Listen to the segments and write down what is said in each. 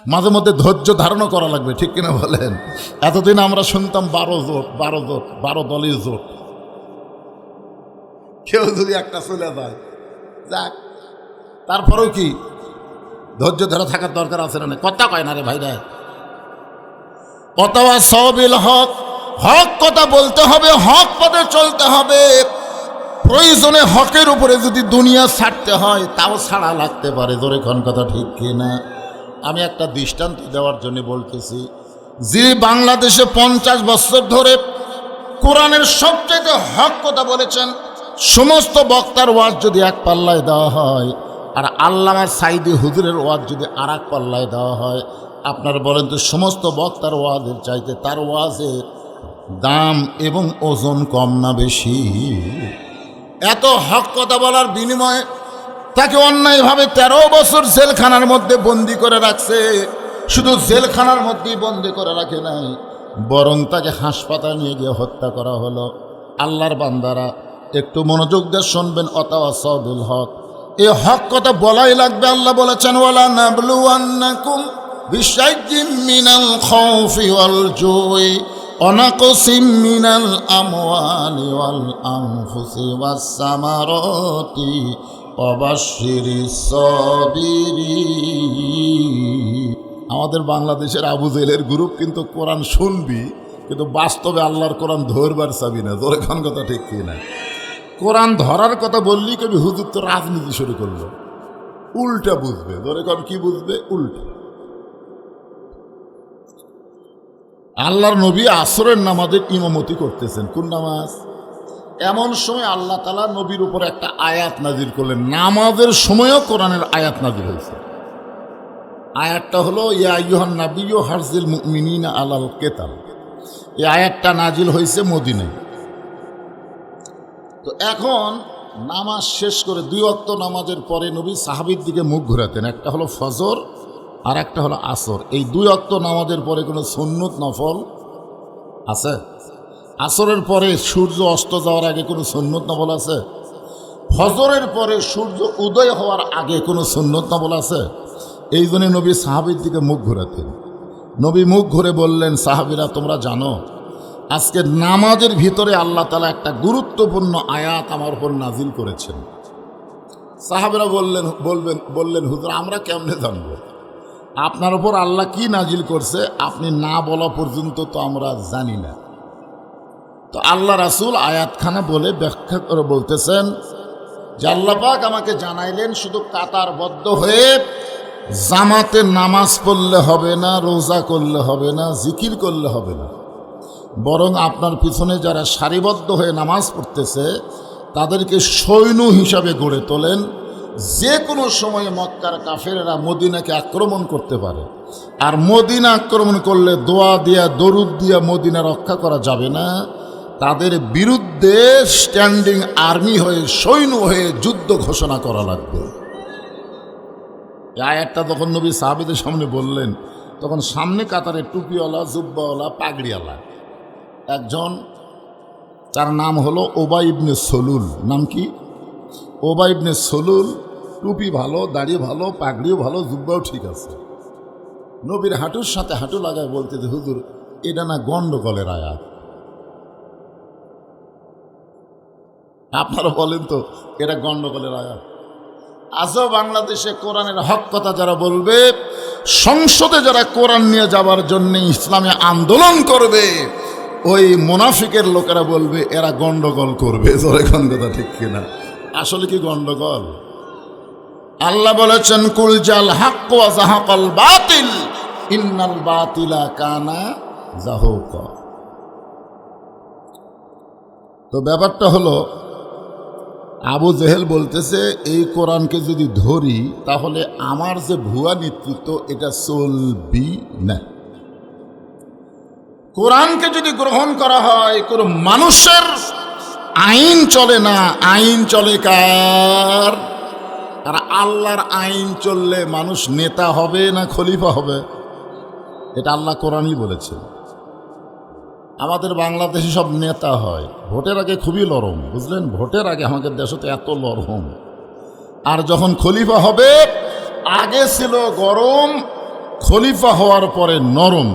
মাঝে মধ্যে ধৈর্য ধারণ করা লাগবে, ঠিক কিনা বলেন? এতদিন আমরা শুনতাম 12 জোট 12 জোট 12 দলীয় জোট, কেউ যদি একটা চলে যায় যাক, তারপরেও কি ধৈর্য ধরে থাকার দরকার আছে না? কথা কয় না রে ভাইরা। অথবা সবিল হক, হক কথা বলতে হবে, হক পথে চলতে হবে। প্রয়োজনে হকের উপরে যদি দুনিয়া ছাড়তে হয় তাও ছাড়া লাগতে পারে। জোরে কোন কথা ঠিক কিনা? আমি একটা দৃষ্টান্ত দেওয়ার জন্য বলতেছি, যিনি বাংলাদেশে 50 বছর ধরে কোরআনের সবচেয়ে হক কথা বলেছেন, সমস্ত বক্তার ওয়াজ যদি এক পাল্লায় দেওয়া হয় আর আল্লামা সাইদি হুজুরের ওয়াজ যদি আর এক পাল্লায় দেওয়া হয়, আপনারা বলেন তো সমস্ত বক্তার ওয়াজের চাইতে তার ওয়াজের দাম এবং ওজন কম না বেশি? এত হক কথা বলার বিনিময়ে তাকে অন্যায়ভাবে 13 বছর জেলখানার মধ্যে বন্দি করে রাখছে। শুধু জেলখানার মধ্যেই বন্দি করে রাখে নাই, বরং তাকে হাসপাতাল নিয়ে গিয়ে হত্যা করা হলো। আল্লাহর বান্দারা একটু মনোযোগ দিয়ে শুনবেন, অতাওয়াসাউ বিল হক, এই হক কথা বলাই লাগবে। আল্লাহ বলেছেন, ওয়ালা নাবলুওয়ান্নাকুম বিশাইয়্যিম মিনাল খাউফি ওয়াল জুই ওয়া নাকসিম মিনাল আমওয়ালি ওয়াল আনফুসি ওয়াস সামারাতি ওয়া বাশশিরিস সাবিরিন। আমাদের বাংলাদেশের আবু জেলের গ্রুপ কিন্তু কোরআন শুনবি, কিন্তু বাস্তবে আল্লাহর কোরআন ধরবার চাবি না। জোরে কোন কথা ঠিক কি না? কোরআন ধরার কথা বললি কবি হুজুর তো রাজনীতি শুরু করলো, উল্টা বুঝবে। জোরে কোন কি বুঝবে? উল্টা। আল্লাহর নবী আসরের নামাজের ইমামতি করতেছেন। কোন নামাজ? এমন সময় আল্লাহ তাআলা নবীর উপর একটা আয়াত নাজিল করলেন। নামাজের সময়ও কোরআনের আয়াত নাজিল হয়েছে। আয়াতটা হলো, ইয়া আইয়ুহান নাবিয়্যু হারজিল মুমিনিনা আলাল কিতাল। এই আয়াতটা নাজিল হয়েছে মদিনায়। তো এখন নামাজ শেষ করে 2 ওয়াক্ত নামাজের পরে নবী সাহাবীর দিকে মুখ ঘোরাতেন। একটা হলো ফজর আর একটা হলো আসর। এই 2 ওয়াক্ত নামাজের পরে কোনো সুন্নত নফল আছে? আসরের পরে সূর্য অস্ত যাওয়ার আগে কোনো সুন্নত নফল আছে? ফজরের পরে সূর্য উদয় হওয়ার আগে কোনো সুন্নত নফল আছে? এই জন্য নবী সাহাবীর দিকে মুখ ঘোরাতেন। নবী মুখ ঘুরে বললেন, সাহাবীরা তোমরা জানো আজকে নামাজের ভিতরে আল্লাহ তাআলা একটা গুরুত্বপূর্ণ আয়াত আমার উপর নাজিল করেছেন। সাহাবীরা বললেন হুজুর আমরা কেমনে জানবো আপনার উপর আল্লাহ কি নাজিল করছে? আপনি না বলা পর্যন্ত তো আমরা জানি না। তো আল্লাহ রাসূল আয়াতখানা বলে ব্যাখ্যা করে বলতেছেন যে আল্লাহ পাক আমাকে জানাইলেন, শুধু কাতারবদ্ধ হয়ে জামাতে নামাজ পড়লে হবে না, রোজা করলে হবে না, জিকির করলে হবে না, বরং আপনার পিছনে যারা সারিবদ্ধ হয়ে নামাজ পড়তেছে তাদেরকে সৈন্য হিসাবে গড়ে তোলেন। যে কোনো সময়ে মক্কার কাফেরেরা মদিনাকে আক্রমণ করতে পারে, আর মদিনা আক্রমণ করলে দোয়া দিয়া দরুদ দিয়া মদিনা রক্ষা করা যাবে না। তাদের বিরুদ্ধে স্ট্যান্ডিং আর্মি হয়ে, সৈন্য হয়ে যুদ্ধ ঘোষণা করা লাগবে। এই আয়াতটা যখন নবী সাহাবীদের সামনে বললেন, তখন সামনে কাতারে টুপিওয়ালা, জুব্বাওয়ালা, পাগড়িওয়ালা একজন, তার নাম হলো ওবাই ইবনে সলুল। নাম কি? ওবাই ইবনে সলুল। টুপি ভালো, দাড়ি ভালো, পাগড়িও ভালো, জুব্বাও ঠিক আছে। নবীর হাঁটুর সাথে হাঁটু লাগায় বলতে যে হুজুর এটা না গন্ডগোলের আয়াত। আপনারা বলেন তো এটা গন্ডগোলের আয়াত? আজও বাংলাদেশে কোরআনের হক কথা যারা বলবে, সংসদে যারা কোরআন নিয়ে যাবার জন্য ইসলামে আন্দোলন করবে, ওই মুনাফিকের লোকেরা বলবে এরা গন্ডগোল করবে। জোরে কোন কথা ঠিক কিনা? আসলে কি গন্ডগোল? আল্লাহ বলেছেন, কুল জাল হক ওয়া যাহাকাল বাতিল ইন্নাল বাতিলা কানা যাহুকা। তো ব্যাপারটা হলো, আবু জেহেল বলতেছে এই কোরআনকে যদি ধরি তাহলে আমার যে ভুয়া নেতৃত্ব এটা চলবি না। কোরআনকে যদি গ্রহণ করা হয় কোন মানুষের আইন চলে না, আইন চলে কার? আর আল্লাহর আইন চললে মানুষ নেতা হবে না খলিফা হবে? এটা আল্লাহ কোরআনই বলেছে। আমাদের বাংলাদেশে সব নেতা হয়, ভোটের আগে খুবই নরম, বুঝলেন? ভোটের আগে আমাদের দেশে তো এত নরম, আর যখন খলিফা হবে আগে ছিল গরম, খলিফা হওয়ার পরে নরম।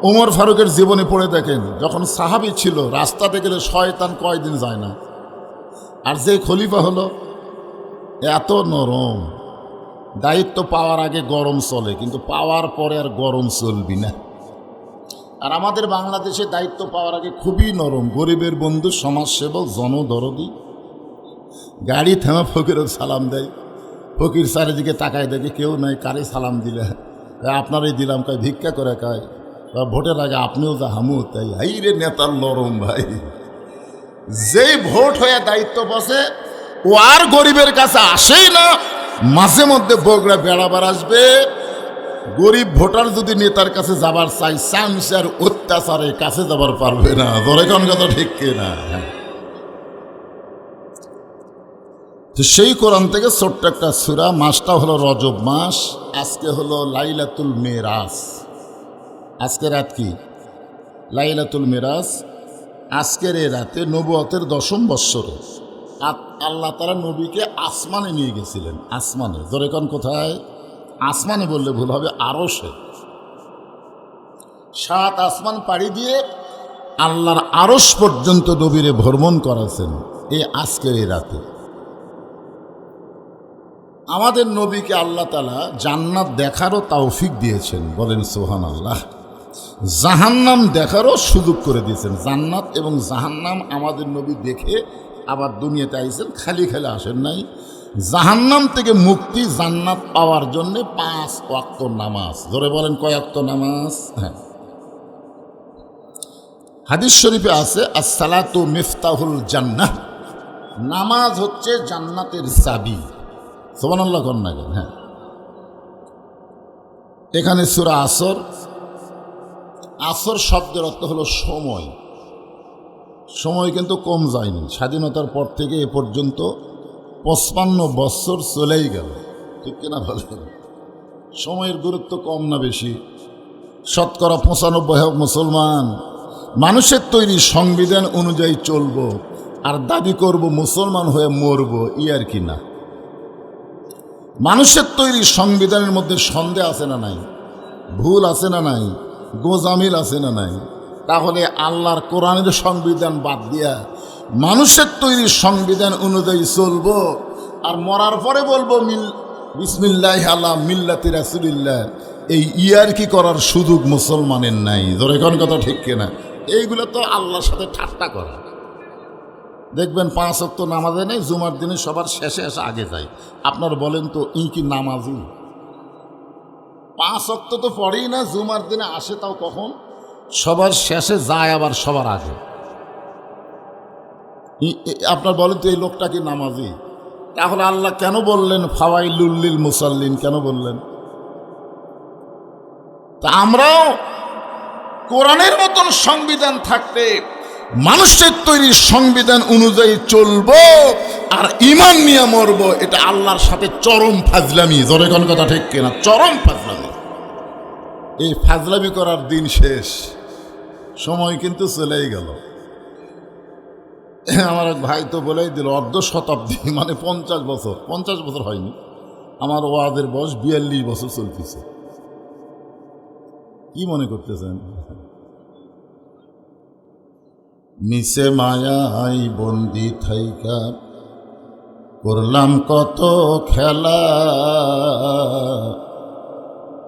ওমর ফারুকের জীবনে পড়ে দেখেন, যখন সাহাবী ছিল রাস্তাতে গেলে শয়তান কয়দিন যায় না, আর যে খলিফা হলো এত নরম। দায়িত্ব পাওয়ার আগে গরম চলে, কিন্তু পাওয়ার পরে আর গরম চলবি না। আর আমাদের বাংলাদেশে দায়িত্ব পাওয়ার আগে খুবই নরম, গরিবের বন্ধু, সমাজসেবক, জনদরদি। গাড়ি থেমে ফকিরের সালাম দেয়, ফকির চারিদিকে তাকায় দেখে কেউ নাই, কারে সালাম দিলে? আপনারই দিলাম। কয় ভিক্ষা করে? কয় ভোটের আগে আপনিও যা হামু তাই। হাই রে নেতার নরম ভাই, যেই ভোট হয়ে দায়িত্ব বসে ও আর গরিবের কাছে আসেই না। মাঝে মধ্যে বগড়া বেড়াবার আসবে, গরিব ভোটার যদি নেতার কাছে যাবার চাই, সামসার অত্যাচারে কাছে যাবার পারবে না। ধরে কোন কথা ঠিক কিনা? তো সেই কোরআন থেকে ছোট্ট একটা সূরা, মাসটা হলো রজব মাস। আজকে হলো লাইলাতুল মেরাজ। আজকে রাত কি? লাইলাতুল মেরাজ। আজকের এই রাতে নবুয়তের 10ম বৎসরে আল্লাহ তাআলা নবীকে আসমানে নিয়ে গেছিলেন। আসমানে, ধরে কোন কোথায়? আসমানে বললে ভুল হবে, আরশে। 7 আসমান পাড়ি দিয়ে আল্লাহর আরশ পর্যন্ত নবীরে ভ্রমণ করাছেন এই আজকের এই রাতে। আমাদের নবীকে আল্লাহ তাআলা জান্নাত দেখারও তৌফিক দিয়েছেন, বলেন সুবহানাল্লাহ। জাহান্নাম দেখারও সুযোগ করে দিয়েছেন। জান্নাত এবং জাহান্নাম আমাদের নবী দেখে আবার দুনিয়াতে আইছেন, খালি খালি আসেন নাই। জাহান্নাম থেকে মুক্তি, জান্নাত পাওয়ার জন্য 5 ওয়াক্ত নামাজ। ধরে বলেন কয় ওয়াক্ত নামাজ? হ্যাঁ, হাদিস শরীফে আছে as-সালাতু মিফতাহুল জান্নাহ, নামাজ হচ্ছে জান্নাতের চাবি। সুবহানাল্লাহ কোন না কেন? হ্যাঁ, এখানে সূরা আসর। আসর শব্দের অর্থ হলো সময়। সময় কিন্তু কম যায়নি, স্বাধীনতার পর থেকে এ পর্যন্ত 55 বৎসর চলেই গেল, ঠিক কিনা বলেন? সময়ের গুরুত্ব কম না বেশি? 95% মুসলমান। মানুষের তৈরি সংবিধান অনুযায়ী চলব আর দাবি করব মুসলমান হয়ে মরব, আর কি না? মানুষের তৈরি সংবিধানের মধ্যে সন্দেহ আছে না নাই? ভুল আছে না নাই? গোজামিল আছে না নাই? তাহলে আল্লাহর কোরআনের সংবিধান বাদ দিয়া মানুষের তৈরি সংবিধান অনুযায়ী চলবো আর মরার পরে বলবো বিসমিল্লাহি আলা মিল্লাতি রাসূলিল্লাহ, এই ইয়ারকি করার সুযোগ মুসলমানের নাই। ধরে কোন কথা ঠিক কিনা? এইগুলো তো আল্লাহর সাথে ঠাট্টা করা। দেখবেন 5 ওয়াক্ত নামাজে নেই, জুমার দিনে সবার শেষে এসে আগে যায়। আপনার বলেন তো ই কি নামাজি? 5 ওয়াক্ত তো পড়েই না, জুমার দিনে আসে তাও কখন? সবার শেষে যায়, আবার সবার আগে। আপনার বলেন তো এই লোকটা কি নামাজি? তাহলে আল্লাহ কেন বললেন ফাওয়াইলুল লিল মুসাল্লিন? কেন বললেন? তা আমরাও কোরআনের মতন সংবিধান থাকতে মানুষের তৈরি সংবিধান অনুযায়ী চলবো আর ঈমান নিয়ে মরবো, এটা আল্লাহর সাথে চরম ফাজলামি। জোরে কোন কথা ঠিক কিনা? চরম ফাজলামি। এই ফাজলামি করার দিন শেষ, সময় কিন্তু চলেই গেল। আমার এক ভাই তো বলেই দিল, অর্ধ শতাব্দী মানে 50 বছর। 50 বছর হয়নি, আমার ওয়াজের বয়স 42 বছর চলতেছে। কি মনে করতেছেন? নিচে মায়াই বন্দি থাইকা করলাম কত খেলা,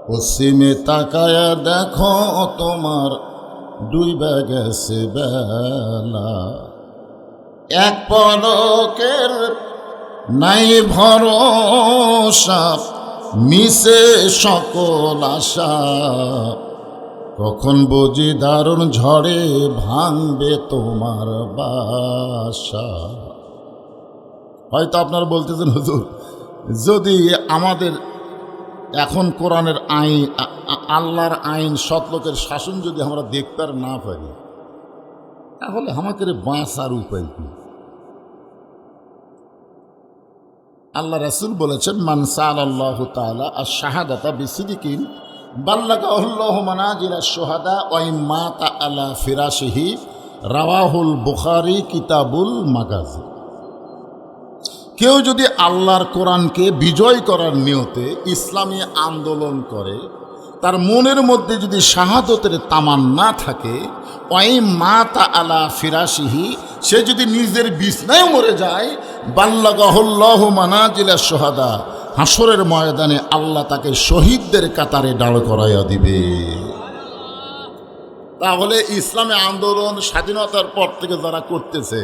পশ্চিমে তাকায়া দেখো তোমার ডুইবা গেছে বেলা, এক পলকের নাই ভরসা, মিশে সকল আশা, কখন বুঝি দারুণ ঝড়ে ভাঙবে তোমার বাসা। হয়তো আপনারা বলতেছেন হুজুর, যদি আমাদের এখন কোরআনের আইন, আল্লাহর আইন, সৎলোকের শাসন যদি আমরা দেখতে আর না পারি, তাহলে আমাদের বাঁচার উপায় কি? আল্লাহ রাসূল বলেছেন, মান সাআলাল্লাহু তাআলা আশ-শাহাদাতা বিসিদকিন বাল্লাগাহুল্লাহু মানাজিলাশ শুহাদা ওয়া ইম্মাতা আলা ফিরাশিহি, রাওয়াহুল বুখারী কিতাবুল মাগাজি। কেউ যদি আল্লাহর কোরআনকে বিজয় করার নিয়তে ইসলামী আন্দোলন করে, তার মনের মধ্যে যদি শাহাদতের তামান্না থাকে, ওই মাতা আলা ফিরাশিহি, সে যদি নিজের বিছনায় মরে যায়, বাল্লাগাহুল্লাহু মানাজিলা শুহাদা, হাসরের ময়দানে আল্লাহ তাকে শহীদদের কাতারে দাঁড় করাইয়া দিবে। তাহলে ইসলামে আন্দোলন স্বাধীনতার পর থেকে যারা করতেছে,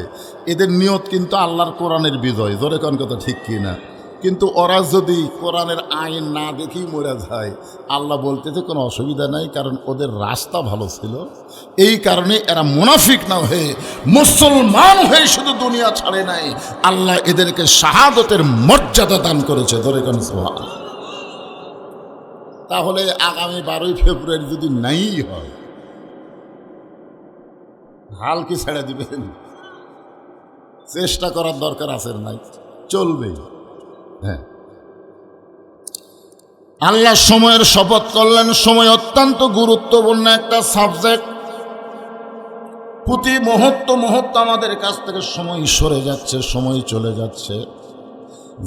এদের নিয়ত কিন্তু আল্লাহর কোরআনের বিজয়, জোরে কোন কথা ঠিক কি না? কিন্তু ওরা যদি কোরআনের আইন না দেখেই মরে যায়, আল্লাহ বলতেছে কোনো অসুবিধা নাই, কারণ ওদের রাস্তা ভালো ছিল। এই কারণে এরা মুনাফিক না হয়ে মুসলমান হয়ে শুধু দুনিয়া ছাড়ে নাই, আল্লাহ এদেরকে শাহাদতের মর্যাদা দান করেছে, জোরে কোন সুবহানাল্লাহ। তাহলে আগামী 12ই ফেব্রুয়ারি যদি নাই হয়, হাল কি ছেড়ে দিবেন? চেষ্টা করার দরকার আছে নাই? চলবে। হ্যাঁ, আল্লাহ সময়ের শপথ করলেন। সময় অত্যন্ত গুরুত্বপূর্ণ একটা সাবজেক্ট। প্রতি মুহূর্ত আমাদের কাছ থেকে সময় সরে যাচ্ছে, সময় চলে যাচ্ছে।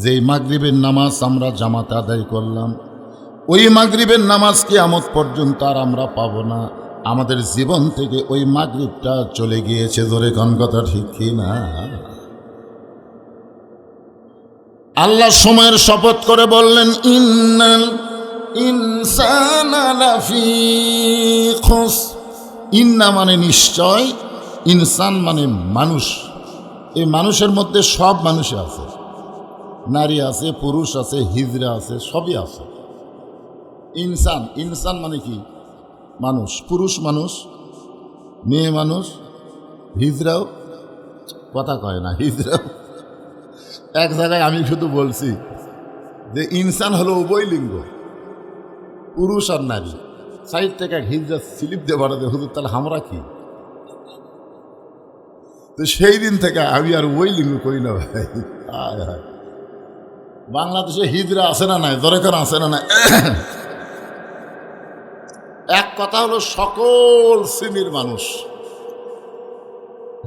যেই মাগরিবের নামাজ আমরা জামাতে আদায় করলাম, ওই মাগরিবের নামাজ কিয়ামত পর্যন্ত আর আমরা পাবো না। আমাদের জীবন থেকে ওই মাগরিবটা চলে গিয়েছে, ধরে কোন কথা ঠিক কি না? আল্লাহ সময়ের শপথ করে বললেন, ইন্নাল ইনসানা লাফি খুস। ইন্না মানে নিশ্চয়, ইনসান মানে মানুষ। এই মানুষের মধ্যে সব মানুষই আছে, নারী আছে, পুরুষ আছে, হিজড়া আছে, সবই আছে। ইনসান, ইনসান মানে কি? মানুষ, পুরুষ মানুষ, মেয়ে মানুষ, হিজড়াও, কথা কয় না হিজড়াও। এক জায়গায় আমি শুধু বলছি যে ইনসান হলো উভয় লিঙ্গ, পুরুষ আর নারী। সাইড থেকে এক হিজড়া স্লিপ দিয়ে বাড়াতে, হুজুর তাহলে আমরা কি? তো সেই দিন থেকে আমি আর ওই লিঙ্গ করি না ভাই। বাংলাদেশে হিজড়া আছে না নাই? দরকার আছে না নাই? এক কথা হলো সকল শ্রেণীর মানুষ।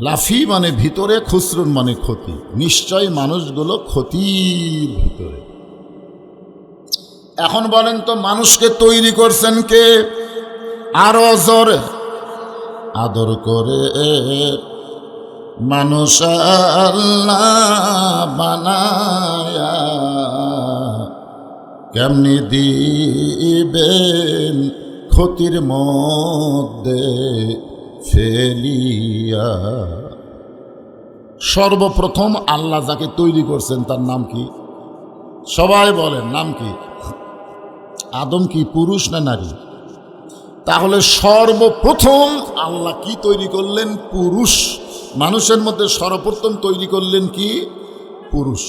লাফি মানে ভিতরে, খুসরুন মানে ক্ষতি। নিশ্চয় মানুষগুলো ক্ষতির ভিতরে। এখন বলেন তো, মানুষকে তৈরি করছেন কে? আরো জোরে আদর করে মানুষ আল্লাহ বানায়া, কেমনি দিবেন ক্ষতির মধ্যে ফেলিয়া। সর্বপ্রথম আল্লাহ যাকে তৈরি করছেন তার নাম কি? সবাই বলেন, নাম কি? আদম কি পুরুষ না নারী? তাহলে সর্বপ্রথম আল্লাহ কি তৈরি করলেন? পুরুষ। মানুষের মধ্যে সর্বপ্রথম তৈরি করলেন কি? পুরুষ।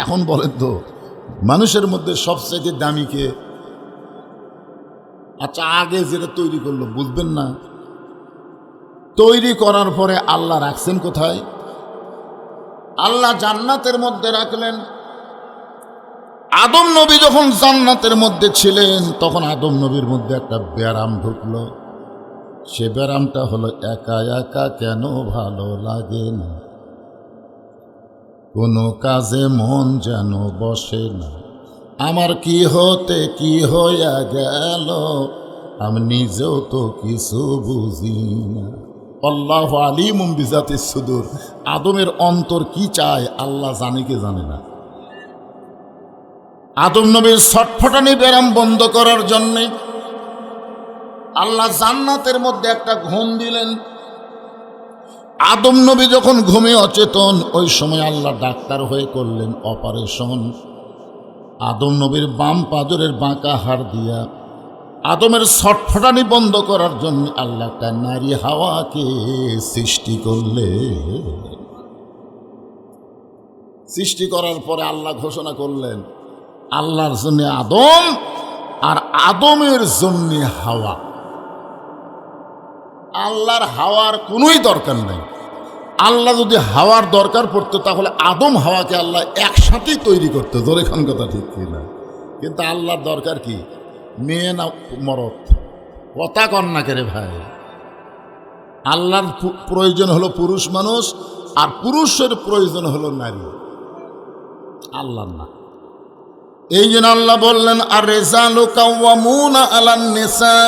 এখন বলেন তো, মানুষের মধ্যে সবচেয়ে দামি কে? আচ্ছা, আগে যেটা তৈরি করলো বুঝবেন না? তৈরি করার পরে আল্লাহ রাখছেন কোথায়? আল্লাহ জান্নাতের মধ্যে রাখলেন। আদম নবী যখন জান্নাতের মধ্যে ছিলেন, তখন আদম নবীর মধ্যে একটা ব্যারাম ঢুকলো। সে ব্যারামটা হলো একা একা কেন ভালো লাগে না, কোনো কাজে মন যেন বসে না, আমার কি হতে কি হইয়া গেল, আমি নিজেও তো কিছু বুঝি না। আল্লাহু আলিমুম বিজাতিস সুদূর। আদমের অন্তর কি চায় আল্লাহ জানে কি জানে না? আদম নবীর ছটফটানি ব্যারাম বন্ধ করার জন্যে আল্লাহ জান্নাতের মধ্যে একটা ঘুম দিলেন। আদম নবী যখন ঘুমে অচেতন, ওই সময় আল্লাহ ডাক্তার হয়ে করলেন অপারেশন। আদম নবীর বাম পাজরের বাঁকা হাড় দিয়া আদমের ছটফটানি বন্ধ করার জন্য আল্লাহ একটা নারী হাওয়াকে সৃষ্টি করলে। সৃষ্টি করার পরে আল্লাহ ঘোষণা করলেন, আল্লাহর জন্য আদম আর আদমের জন্য হাওয়া। আল্লাহর হাওয়ার কোনোই দরকার নেই। আল্লাহ যদি হাওয়ার দরকার পড়তো, তাহলে আদম হাওয়াকে আল্লাহ একসাথেই তৈরি করতো। জোরে খান কথা ঠিক কি না? কিন্তু আল্লাহর দরকার কি? মেয়ে না মরদ? কথা কন না কেরে ভাই। আল্লাহর প্রয়োজন হলো পুরুষ মানুষ, আর পুরুষের প্রয়োজন হলো নারী, আল্লাহর না। এই জন্য আল্লাহ বললেন আর রিজালু কাওয়ামুনা আলান নিসা,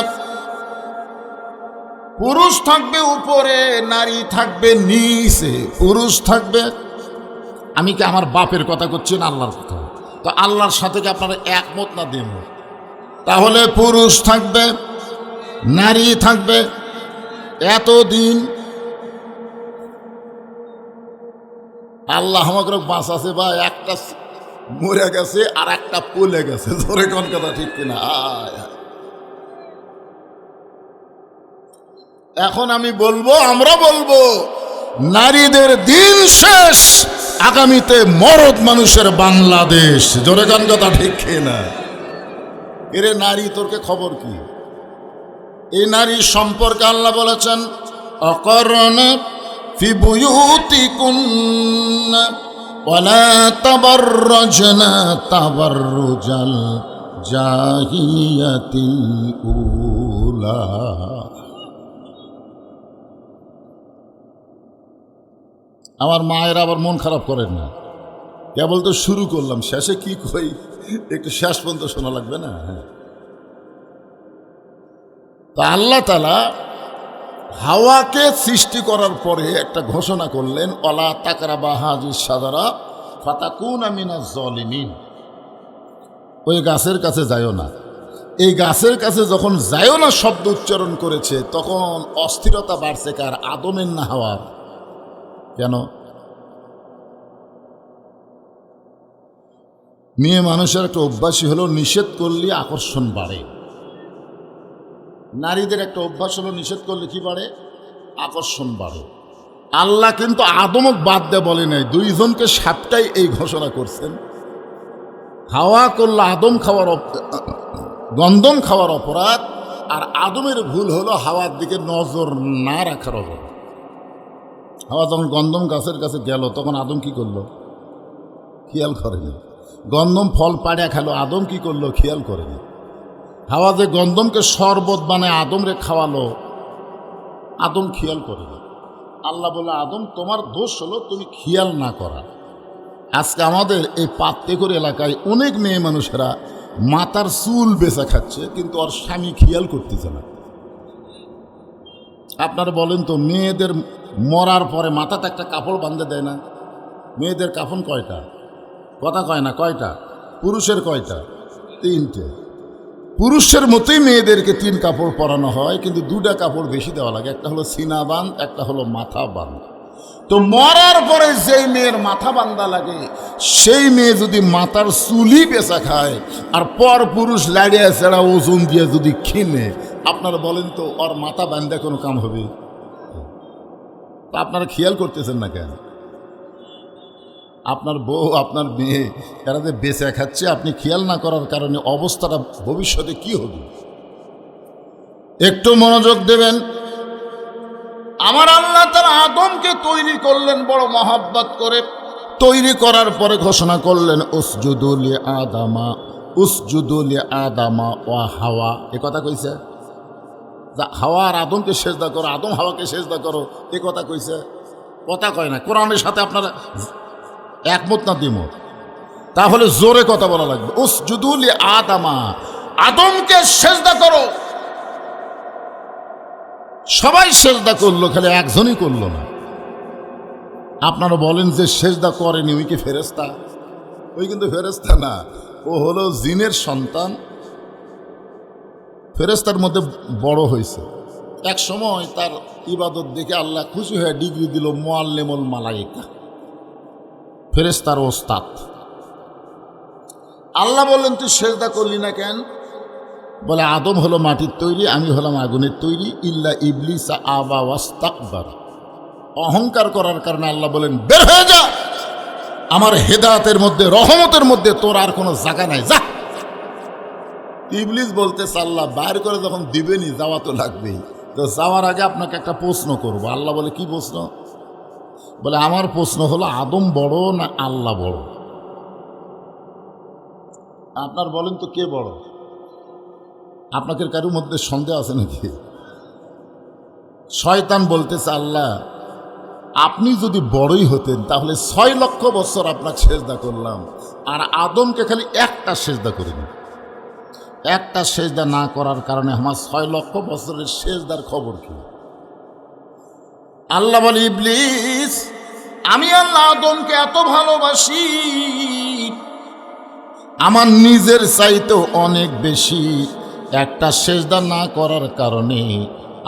পুরুষ থাকবে উপরে, নারী থাকবে নিচে। পুরুষ থাকবে, আমি কি আমার বাপের কথা করছি না আল্লাহর কথা? তো আল্লাহর সাথে কি আপনারা একমত না দেব? তাহলে পুরুষ থাকবে, নারী থাকবে। এতদিন আল্লাহ আমাকে বাঁচাছে বা একটা মরে গেছে আর একটা পলে গেছে, ধরে কোন কথা ঠিক কিনা? এখন আমি বলবো, আমরা বলবো নারীদের দিন শেষ, আগামীতে মরদ মানুষের বাংলাদেশ। জোরে কোন কথা ঠিক কিনা? এরে নারী, তোরকে খবর কি? এই নারী সম্পর্কে আল্লাহ বলেছেন অকরনা ফি বুয়ুতিকুন্না ওয়ালা তাবাররাজনা তাবাররুজাল জাহিলিয়াতিল উলা। আমার মায়ের আবার মন খারাপ করেন না, কেবল তো শুরু করলাম, শেষে কি কই একটু শেষ পর্যন্ত শোনা লাগবে না? হ্যাঁ, তো আল্লাহ তাআলা হাওয়াকে সৃষ্টি করার পরে একটা ঘোষণা করলেন ওয়ালা তাকরাবা হাযিস শাজারা ফাতাকুনা মিনাজ জালিমিন। ওই গাছের কাছে যাইও না। এই গাছের কাছে যখন যাইও না শব্দ উচ্চারণ করেছে, তখন অস্থিরতা বাড়ছে কার? আদমের না হাওয়ার? কেন? মেয়ে মানুষের একটা অভ্যাসই হলো নিষেধ করলে আকর্ষণ বাড়ে। নারীদের একটা অভ্যাস হলো নিষেধ করলে কি বাড়ে? আকর্ষণ বাড়ে। আল্লাহ কিন্তু আদমক বাদ দিয়ে বলে নাই, দুইজনকে সাতটাই এই ঘোষণা করছেন। হাওয়া করলো আদম খাওয়ার গন্ধম খাওয়ার অপরাধ, আর আদমের ভুল হলো হাওয়ার দিকে নজর না রাখার অপরাধ। হাওয়া যখন গন্ধম গাছের কাছে গেল, তখন আদম কি করলো? খেয়াল করেনি। গন্ধম ফল পাড়িয়া খেলো, আদম কি করলো? খেয়াল করেনি। হাওয়া যে গন্ধমকে শরবত বানায় আদমরে খাওয়ালো, আদম খেয়াল করেনি। আল্লাহ বলল আদম, তোমার দোষ হলো তুমি খেয়াল না করা। আজকে আমাদের এই পাত্তেকর এলাকায় অনেক মেয়ে মানুষেরা মাথার চুল বেচা খাচ্ছে, কিন্তু ওর স্বামী খেয়াল করতেছে না। আপনারা বলেন তো, মেয়েদের মরার পরে মাথাতে একটা কাপড় বাঁধে দেয় না? মেয়েদের কাফন কয়টা? কথা কয় না, কয়টা? পুরুষের কয়টা? 3টে। পুরুষের মতোই মেয়েদেরকে 3 কাপড় পরানো হয়, কিন্তু 2টা কাপড় বেশি দেওয়া লাগে। একটা হলো সিনা বাঁধ, একটা হলো মাথা বাঁধ। তো মরার পরে যেই মেয়ের মাথা বান্ধা লাগে, সেই মেয়ে যদি মাথার চুলি বেচা খায় আর পর পুরুষ লাড়িয়া ছেড়া ওজন দিয়ে যদি কিনে, আপনারা বলেন তো ওর মাথা বান্ধা কোনো কাম হবে? তা আপনারা খেয়াল করতেছেন না কেন? আপনার বউ, আপনার মেয়ে, এরা যে বেঁচে খাচ্ছে, আপনি খেয়াল না করার কারণে অবস্থাটা ভবিষ্যতে কি হবে? একটু মনোযোগ দেবেন। আমার আল্লাহ তাআলা আদমকে তৈরি করলেন বড় মহব্বত করে। তৈরি করার পরে ঘোষণা করলেন উসজুদু লিআদামা, উসজুদু লিআদামা ওয়া হাওয়া। এ কথা কইছে? হাওয়া আর আদমকে সেজদা করো, আদম হাওয়াকে সেজদা করো, এ কথা কইছে? কথা কয় না। কোরআনের সাথে আপনারা একমত না দ্বিমত? তাহলে জোরে কথা বলা লাগবে। উসজুদু লিআদামা, আদমকে সেজদা করো। সবাই সেজদা করলো, খালি একজনই করলো না। আপনারা বলেন যে সেজদা করেনি ওই কি ফেরেশতা? ওই কিন্তু ফেরেশতা না, ও হলো জিনের সন্তান। ফেরেশতার মধ্যে বড় হয়েছে। এক সময় তার ইবাদত দেখে আল্লাহ খুশি হয়ে ডিগ্রি দিল মুআল্লিমুল মালায়েকা, ফেরেশতার ওস্তাদ। আল্লাহ বললেন তুই সেজদা করলি না কেন? বলে আদম হলো মাটির তৈরি, আমি হলাম আগুনের তৈরি। ইল্লা ইবলিস আবা ওয়াস্তাকবার, অহংকার করার কারণে আল্লাহ বলেন বের হয়ে যা, আমার হেদায়েতের মধ্যে, রহমতের মধ্যে তোর আর কোনো জায়গা নাই, যা। ইবলিস বলতেছে আল্লাহ বাইর করে যখন দিবেনি, যাওয়া তো লাগবেই। তো যাওয়ার আগে আপনাকে একটা প্রশ্ন করব। আল্লাহ বলে কি প্রশ্ন? বলে আমার প্রশ্ন হলো আদম বড় না আল্লাহ বড়? আপনার বলেন তো কে বড়? আপনাকে কারোর মধ্যে সন্দেহ আছে নাকি? শয়তান বলতেছে আল্লাহ আপনি যদি বড়ই হতেন তাহলে 6 লক্ষ বছর আপনাকে সেজদা করলাম, আর আদমকে খালি একটা সেজদা করিনি। একটা সেজদা না করার কারণে আমার 6 লক্ষ বছরের সেজদার খবর কি? আল্লাহ বলে, ইবলিস, আমি আল্লাহ আদমকে এত ভালোবাসি, আমার নিজের চাইতেও অনেক বেশি। একটা সেজদা না করার কারণে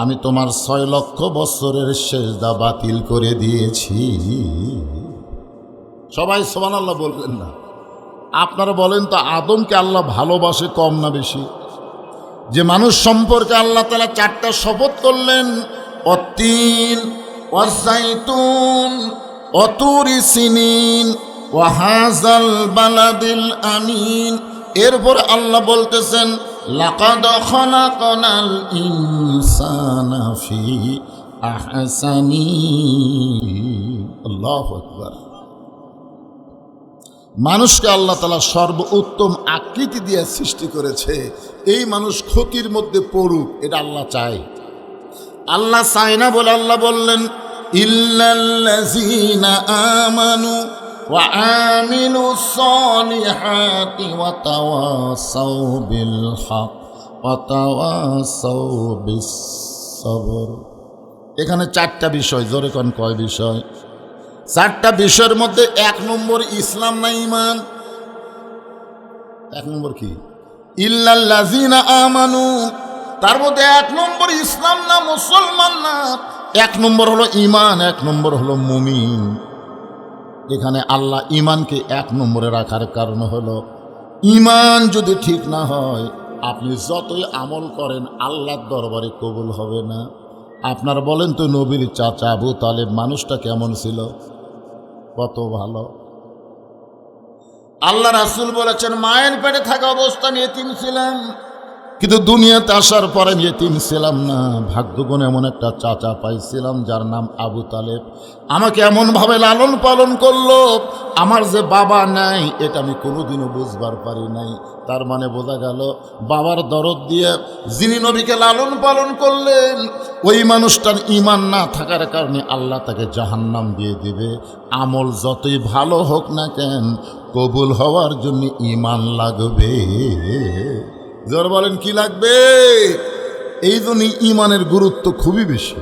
আমি তোমার 6 লক্ষ বছরের সেজদা বাতিল করে দিয়েছি। সবাই সুবহানাল্লাহ বলবেন না? আপনারা বলেন তো, আদমকে আল্লাহ ভালোবাসে কম না বেশি? যে মানুষ সম্পর্কে আল্লাহ তাআলা 4টা শপথ করলেন, অত্তিন ওয়াজাইতুন ওয়াতুরি সিনিন ওয়া হাযাল বালাদিল আমিন। এরপর আল্লাহ বলতেছেন, লাকাদ খালাকনাল ইনসানা ফি আহসানি। আল্লাহু আকবার। মানুষকে আল্লাহ তাআলা সর্বোত্তম আকৃতি দিয়ে সৃষ্টি করেছে। এই মানুষ ক্ষতির মধ্যে পড়ুক, এটা আল্লাহ চায়। আল্লাহ চায় না বলে আল্লাহ বললেন, ইল্লাল্লাযীনা আমানু ওয়া আমিলুস সালিহাতি ওয়া তাওয়াসাউ বিল হক ওয়া তাওয়াসাউ বিস সবর। এখানে 4টা বিষয়, জোরে কোন কয় বিষয়? 4টা বিষয়ের মধ্যে 1 নম্বর ইসলাম না ঈমান? 1 নম্বর কি? ইল্লাল্লাযীনা আমানু। তার মধ্যে 1 নম্বর ইসলাম না, মুসলমান না। 1 নম্বর হলো ঈমান, 1 নম্বর হলো মুমিন। এখানে আল্লাহ ঈমানকে 1 নম্বরে রাখার কারণ হলো, ঈমান যদি ঠিক না হয় আপনি যতই আমল করেন আল্লাহর দরবারে কবুল হবে না। আপনারা বলেন তো, নবীর চাচা আবু তালেব মানুষটা কেমন ছিল? কত ভালো। আল্লাহ রাসূল বলেছেন, মায়ের পেটে থাকা অবস্থায় ইতিম ছিলাম, কিন্তু দুনিয়াতে আসার পরে ইতিম ছিলাম না। ভাগ্যগুণ এমন একটা চাচা পাইছিলাম যার নাম আবু তালেব। আমাকে এমনভাবে লালন পালন করলো, আমার যে বাবা নাই এটা আমি কোনোদিনও বুঝবার পারি নাই। তার মানে বোঝা গেল, বাবার দরদ দিয়ে যিনি নবীকে লালন পালন করলেন, ওই মানুষটার ঈমান না থাকার কারণে আল্লাহ তাকে জাহান্নাম দিয়ে দিবে। আমল যতই ভালো হোক না কেন, কবুল হওয়ার জন্য ঈমান লাগবে। জোর বলেন, কি লাগবে? এই জন্য ঈমানের গুরুত্ব খুবই বেশি।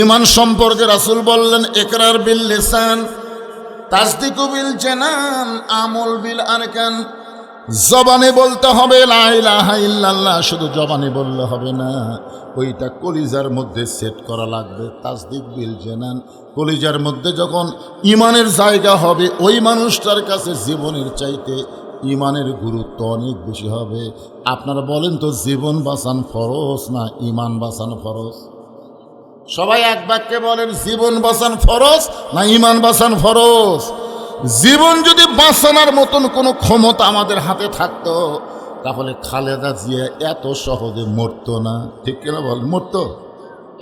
ঈমান সম্পর্কে রাসূল বললেন, ইকরার বিল লিসান, তাসদীকু বিল জানান, আমল বিল আরকান। জবানে বলতে হবে লা ইলাহা ইল্লাল্লাহ, শুধু জবানে বললে হবে না, ওইটা কলিজার মধ্যে সেট করা লাগবে। তাসদীক বিল জানান, কলিজার মধ্যে যখন ঈমানের জায়গা হবে, ওই মানুষটার কাছে জীবনের চাইতে ঈমানের গুরুত্ব অনেক বেশি হবে। আপনারা বলেন তো, জীবন বাঁচান ফরজ না ঈমান বাঁচান ফরজ? সবাই এক বাক্যে বলেন, জীবন বাঁচান ফরজ না ঈমান বাঁচান ফরজ? জীবন যদি বাঁচানোর মতন কোনো ক্ষমতা আমাদের হাতে থাকতো, তাহলে খালেদা জিয়া এত সহজে মরতো না। ঠিক কিনা বল? মরতো?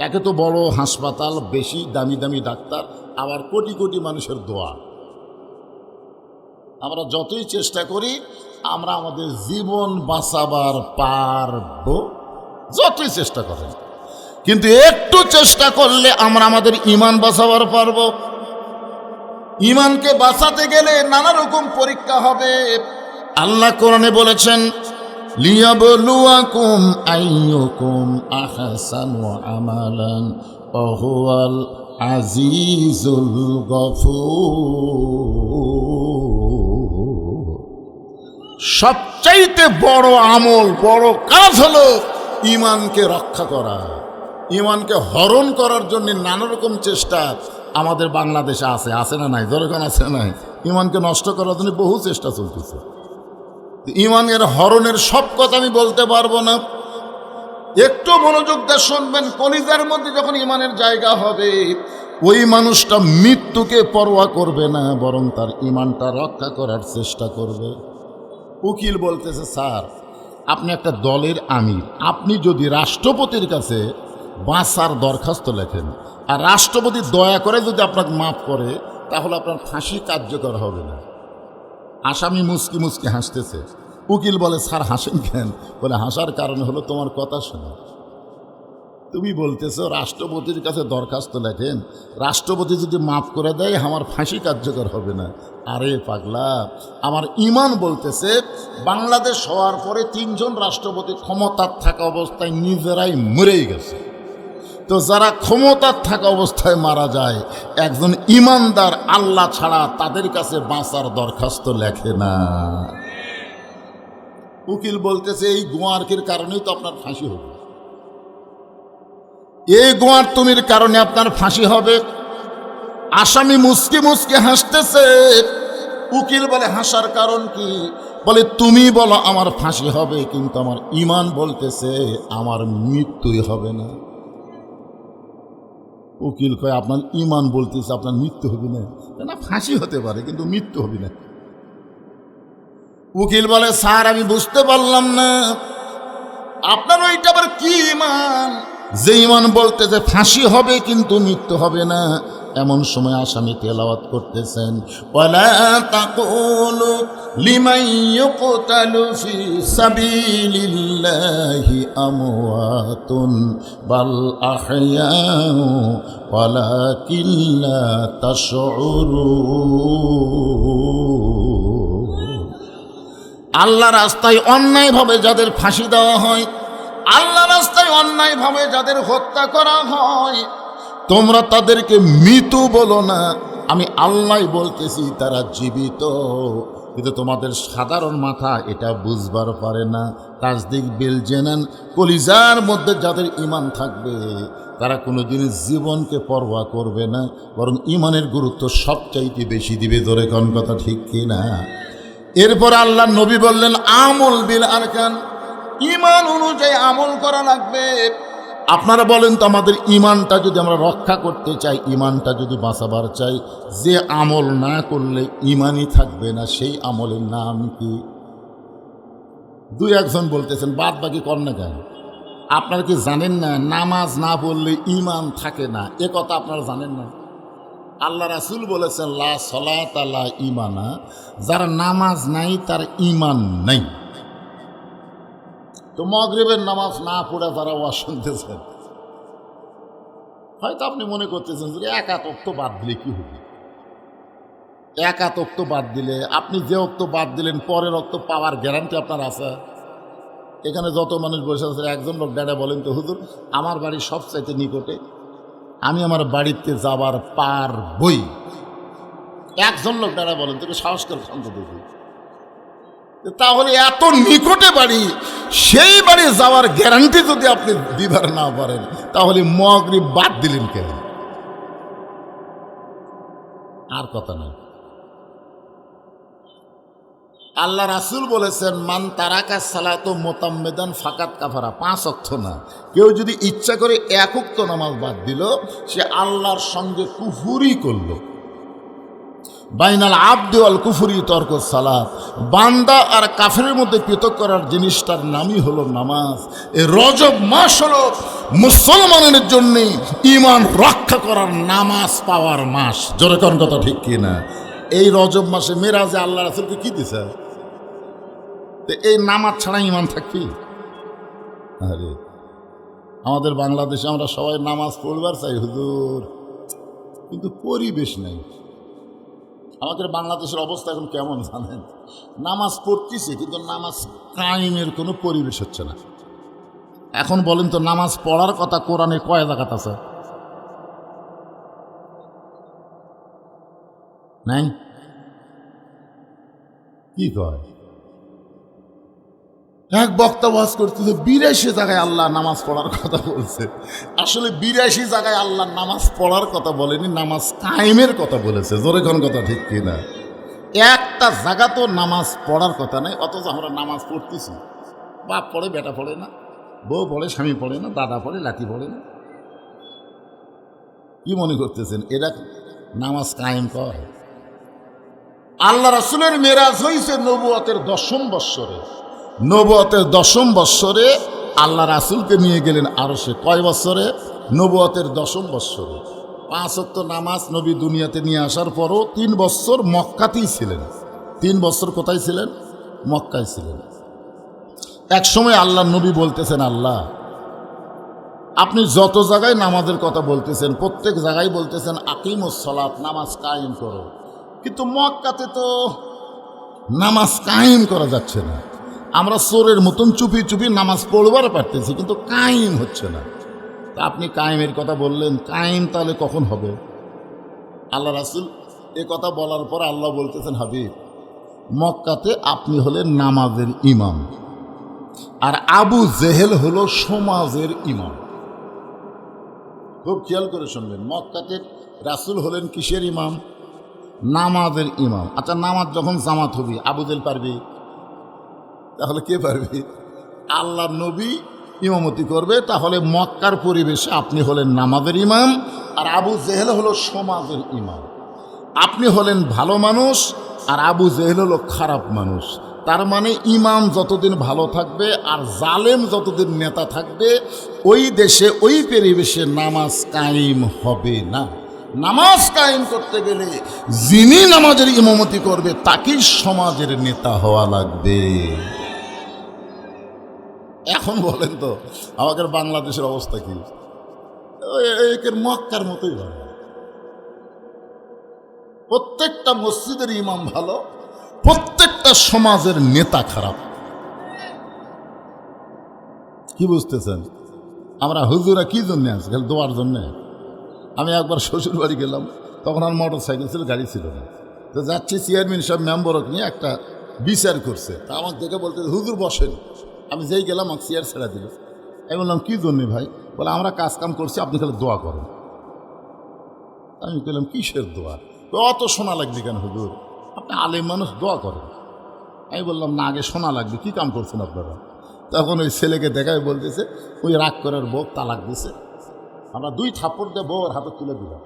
একে তো বড় হাসপাতাল, বেশি দামি দামি ডাক্তার, আবার কোটি কোটি মানুষের দোয়া। আমরা যতই চেষ্টা করি, আমরা আমাদের জীবন বাঁচাবার পারবো, যতই চেষ্টা করেন, কিন্তু একটু চেষ্টা করলে আমরা আমাদের ঈমান বাঁচাবার পারবো। ঈমানকে বাঁচাতে গেলে নানা রকম পরীক্ষা হবে। আল্লাহ কোরআনে বলেছেন, লিয়াবলুয়াকুম আইয়ুকুম আহসানু আমালান ওয়া হুয়াল আজিজুল গফুর। সবচাইতে বড় আমল, বড় কাজ হলো ঈমানকে রক্ষা করা। ঈমানকে হরণ করার জন্য নানা রকম চেষ্টা আমাদের বাংলাদেশে আছে, আছে না নাই? দরকার আছে নাই? ঈমানকে নষ্ট করার জন্য বহু চেষ্টা চলতেছে। ঈমানের হরণের সব কথা আমি বলতে পারবো না, একটু মনোযোগ দিয়ে শুনবেন। কলিজার মধ্যে যখন ঈমানের জায়গা হবে, ওই মানুষটা মৃত্যুকে পরোয়া করবে না, বরং তার ঈমানটা রক্ষা করার চেষ্টা করবে। উকিল বলতেছে, স্যার আপনি একটা দলের আমির, আপনি যদি রাষ্ট্রপতির কাছে বাঁচার দরখাস্ত লেখেন আর রাষ্ট্রপতি দয়া করে যদি আপনাকে মাফ করে, তাহলে আপনার ফাঁসি কার্যকর হবে না। আসামি মুচকি মুচকি হাসতেছে। উকিল বলে, স্যার হাসেন কেন? বলে, হাসার কারণ হলো তোমার কথা শোনা। তো তুমি বলতেছো রাষ্ট্রপতির কাছে দরখাস্ত লেখেন, রাষ্ট্রপতি যদি মাফ করে দেয় আমার ফাঁসি কার্যকর হবে না। আরে পাগলা, আমার ইমান বলতেছে বাংলাদেশ হওয়ার পরে 3 জন রাষ্ট্রপতি ক্ষমতার থাকা অবস্থায় নিজেরাই মরেই গেছে। তো যারা ক্ষমতার থাকা অবস্থায় মারা যায়, একজন ইমানদার আল্লাহ ছাড়া তাদের কাছে বাঁচার দরখাস্ত লেখে না। উকিল বলতেছে এই গোয়ার্কের কারণেই তো আপনার ফাঁসি হবে, এই গোয়ার তুমির কারণে আপনার ফাঁসি হবে। আসামি মুসকে মুসকে হাসতেছে। উকিল বলে হাসার কারণ কি? বলে তুমি বলো আমার ফাঁসি হবে, কিন্তু আমার ইমান বলতেছে আমার মৃত্যুই হবে না। উকিল কয় আপনার ইমান বলতেছে আপনার মৃত্যু হবে না। না, ফাঁসি হতে পারে কিন্তু মৃত্যু হবে না। উকিল বলে স্যার আমি বুঝতে পারলাম না আপনার ওইটা আবার কি ইমান, যে ইমান বলতেছে ফাঁসি হবে কিন্তু মৃত্যু হবে না। এমন সময় আসামি তেলাওয়াত করতেছেন, ওয়ালা তাকুলু লিমান ইউকতালু ফি সাবিলিল্লাহি আমওয়াতুন বাল আহইয়াউ ওয়ালাকিন লা তাশউরুন। আল্লাহ রাস্তায় অন্যায়ভাবে যাদের ফাঁসি দেওয়া হয়, আল্লাহ রাস্তায় অন্যায়ভাবে যাদের হত্যা করা হয়, তোমরা তাদেরকে মৃত বলো না, আমি আল্লাহ বলতেছি তারা জীবিত। কিন্তু তোমাদের সাধারণ মাথা এটা বুঝবার পারে না। তাজদিক বিল জেনান, কলিজার মধ্যে যাদের ইমান থাকবে তারা কোনোদিন জীবনকে পরোয়া করবে না, বরং ইমানের গুরুত্ব সবচাইতে বেশি দিবে। ধরে কোন কথা ঠিক কিনা? এরপর আল্লাহ নবী বললেন আমল বিল আরকান, ইমান অনুযায়ী আমল করা লাগবে। আপনারা বলেন তো আমাদের ইমানটা যদি আমরা রক্ষা করতে চাই, ইমানটা যদি বাঁচাবার চাই, যে আমল না করলে ইমানই থাকবে না সেই আমলের নাম কি? 2-1 বলতেছেন, বাদ বাকি কর না কেন? আপনারা কি জানেন না নামাজ না পড়লে ইমান থাকে না? এ কথা আপনারা জানেন না? আল্লাহ রাসূল বলেছেন লা সলাতা লা ঈমানা, যার নামাজ নাই তার ইমান নাই। তো মাগরিবের নামাজ না পড়ে যারা ওয়াজ শুনতেছেন, হয়তো আপনি মনে করতেছেন যে একাত ওয়াক্ত বাদ দিলে কি হবে? একাত ওয়াক্ত বাদ দিলে আপনি যে ওয়াক্ত বাদ দিলেন পরের ওয়াক্ত পাওয়ার গ্যারান্টি আপনার আছে? এখানে যত মানুষ বসে আছে, একজন লোক দাঁড়া বলেন তো হুজুর আমার বাড়ি সবচাইতে নিকটে, আমি আমার বাড়িতে যাবার পারবই। একজন লোক দাঁড়া বলেন তোকে সাহস করে শান্ত দেখি, তাহলে এত নিকটে বাড়ি, সেই বাড়ি যাওয়ার গ্যারান্টি যদি আপনি দিবার না পারেন, তাহলে মাগরিব বাদ দিলেন কেন? আর কথা নাই। আল্লাহ রাসূল বলেছেন মান তারাকা সালাতু মুতাম্মিদান ফাকাত কাফারা, 5 ওয়াক্ত না, কেউ যদি ইচ্ছা করে 1 ওয়াক্ত নামাজ বাদ দিল সে আল্লাহর সঙ্গে কুফরি করল। বাইনাল আবদি ওয়াল কুফরি তরকুস সালাত, বান্দা আর কাফেরের মধ্যে পৃথক করার জিনিসটার নামই হলো নামাজ। এই রজব মাস হলো মুসলমানের জন্য ঈমান রক্ষা করার, নামাজ পাওয়ার মাস। জোরে কোন কথা ঠিক কিনা? এই রজব মাসে মেরাজে আল্লাহ রাসূলকে কি দিছে? তো এই নামাজ ছাড়া ঈমান থাকবি? আরে আমাদের বাংলাদেশে আমরা সবাই নামাজ পড়বার চাই হুজুর, কিন্তু পরিবেশ নাই। আমাদের বাংলাদেশের অবস্থা এখন কেমন জানেন? নামাজ পড়তেছি কিন্তু নামাজ কায়েমের কোনো পরিবেশ হচ্ছে না। এখন বলেন তো নামাজ পড়ার কথা কোরআনে কয় জায়গাত আছে? নাই? কি কয়? এক বক্তা ওয়াজ করতেছে 82 জায়গায় আল্লাহ নামাজ পড়ার কথা বলছে। আসলে 82 জায়গায় আল্লাহ নামাজ পড়ার কথা বলেনি, নামাজ কায়েমের কথা বলেছে। জোরে কোন কথা ঠিক কিনা? একটা জায়গা তো নামাজ পড়ার কথা নাই, অথচ আমরা নামাজ পড়তেছি। বাপ পড়ে, বেটা পড়ে না, বউ পড়ে, স্বামী পড়ে না, দাদা পড়ে, লাঠি পড়ে না। কি মনে করতেছেন এরা নামাজ কায়েম করে? আল্লাহ রাসূলের মেরাজ হয়েছে নবুয়তের 10ম বৎসরে। নবুয়তের 10ম বৎসরে আল্লাহ রাসূলকে নিয়ে গেলেন আরশে। কয় বৎসরে? নবুয়তের 10ম বৎসরে। 5 ওয়াক্ত নামাজ নবী দুনিয়াতে নিয়ে আসার পরও 3 বৎসর মক্কাতেই ছিলেন। 3 বৎসর কোথায় ছিলেন? মক্কায় ছিলেন। এক সময় আল্লাহ নবী বলতেছেন আল্লাহ আপনি যত জায়গায় নামাজের কথা বলতেছেন, প্রত্যেক জায়গায় বলতেছেন আকিমুস সালাত, নামাজ কায়েম করো, কিন্তু মক্কাতে তো নামাজ কায়েম করা যাচ্ছে না। আমরা চোরের মতন চুপি চুপি নামাজ পড়বার পারতেছি, কিন্তু কায়েম হচ্ছে না। তা আপনি কায়েমের কথা বললেন, কায়েম তাহলে কখন হবে? আল্লাহ রাসূল এ কথা বলার পর আল্লাহ বলতেছেন, হাবিব, মক্কাতে আপনি হলেন নামাজের ইমাম, আর আবু জেহেল হলো সমাজের ইমাম। খুব খেয়াল করে শুনবেন, মক্কাতে রাসূল হলেন কিসের ইমাম? নামাজের ইমাম। আচ্ছা, নামাজ যখন জামাত হবে, আবু জেহেল পারবে? তাহলে কে পারবে? আল্লাহর নবী ইমামতি করবে। তাহলে মক্কার পরিবেশে আপনি হলেন নামাজের ইমাম, আর আবু জেহেল হলো সমাজের ইমাম। আপনি হলেন ভালো মানুষ, আর আবু জেহেল হলো খারাপ মানুষ। তার মানে ইমাম যতদিন ভালো থাকবে আর জালেম যতদিন নেতা থাকবে, ওই দেশে ওই পরিবেশে নামাজ কায়েম হবে না। নামাজ কায়েম করতে গেলে যিনি নামাজের ইমামতি করবে তাকেই সমাজের নেতা হওয়া লাগবে। এখন বলেন তো আমাদের বাংলাদেশের অবস্থা কি? একের মক্কার মতোই ভালো। প্রত্যেকটা মসজিদের ইমাম ভালো, প্রত্যেকটা সমাজের নেতা খারাপ। কি বুঝতেছেন? আমরা হুজুরা কি জন্য আছি? খালি দোয়ার জন্যে। আমি একবার শ্বশুর বাড়ি গেলাম, তখন আর মোটর সাইকেল ছিল, গাড়ি ছিল না। তো যাচ্ছি, চেয়ারম্যান সব মেম্বরক নিয়ে একটা বিচার করছে। তা আমাকে দেখে বলতে, হুজুর বসেন। আমি যেই গেলাম আমাকে চেয়ার ছেড়ে দিল। আমি বললাম কি জন্যে ভাই? বলে আমরা কাজ কাম করছি, আপনি খালি দোয়া করেন। আমি বললাম কিসের দোয়া? অত শোনা লাগবে কেন হুজুর? আপনি আলেম মানুষ, দোয়া করেন। আমি বললাম না, আগে শোনা লাগবে, কি কাম করছেন আপনারা? তখন ওই ছেলেকে দেখায় বলতেছে, ওই রাগ করার বউ তালাক দিছে। আমরা 2 থাপ্পড় দিয়ে বউর হাতে তুলে দিলাম।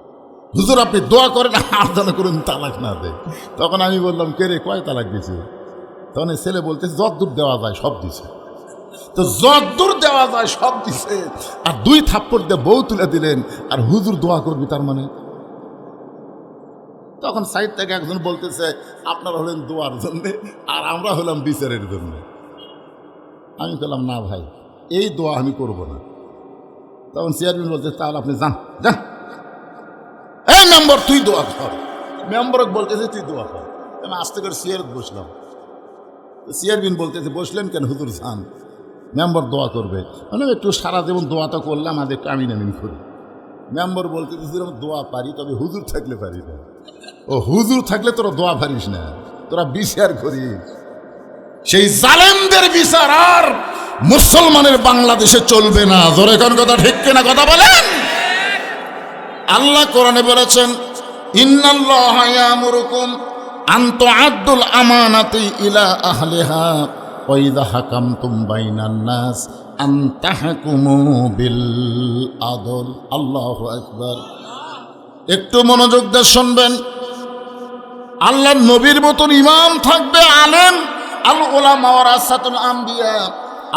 হুজুর আপনি দোয়া করেন আর যেন করুন তালাক না দেয়। তখন আমি বললাম, কে রে, কয় তালাক দিছে? তখন এই ছেলে বলতেছে, যতদূর দেওয়া যায় সব দিছে। তো যতদূর দেওয়া যায় সব দিছে, আর 2 থাপ্পড় দিয়ে বউ তুলে দিলেন, আর হুজুর দোয়া করবি তার মানে? তখন সাইড থেকে একজন বলতেছে, আপনারা হলেন দোয়ার জন্যে, আর আমরা হলাম বিচারের জন্যে। আমি বললাম না ভাই, এই দোয়া আমি করব না। তখন চেয়ারম্যান বলছে, তাহলে আপনি যান যান, এই মেম্বার তুই দোয়া কর। মেম্বার বলতেছে তুই দোয়া কর। আমি আস্তে করে চেয়ার বসলাম। চেয়ারম্যান বলতেছে, বসলেন কেন? হুজুর যান, মেম্বার দোয়া করবে। মানে একটু সারা জীবন দোয়াটা করলাম, আজ একটু আমিন আমিন করি। মেম্বার বলতেছে, আমি দোয়া পারি, তবে হুজুর থাকলে পারি না। ও হুজুর থাকলে তোরা দোয়া পারিস না, তোরা বিচার করিস। সেই জালেমদের বিচার আর মুসলমানের বাংলাদেশে চলবে না। জোরে কোন কথা ঠিক কিনা কথা বলেন? আল্লাহ কোরআনে বলেছেন, ইন্নাল্লাহা ইয়ামুরুকুম আন তুআদ্দুল আমানাতি ইলা আহলিহা ওয়া ইযা হাকামতুম বাইনান নাস আন তাহকুমু বিল আদল। আল্লাহু আকবার। একটু মনোযোগ দিয়ে শুনবেন। আল্লাহর নবীর মতন ইমাম থাকবে আলেম। আল উলামা ওয়ারাসাতুল আম্বিয়া,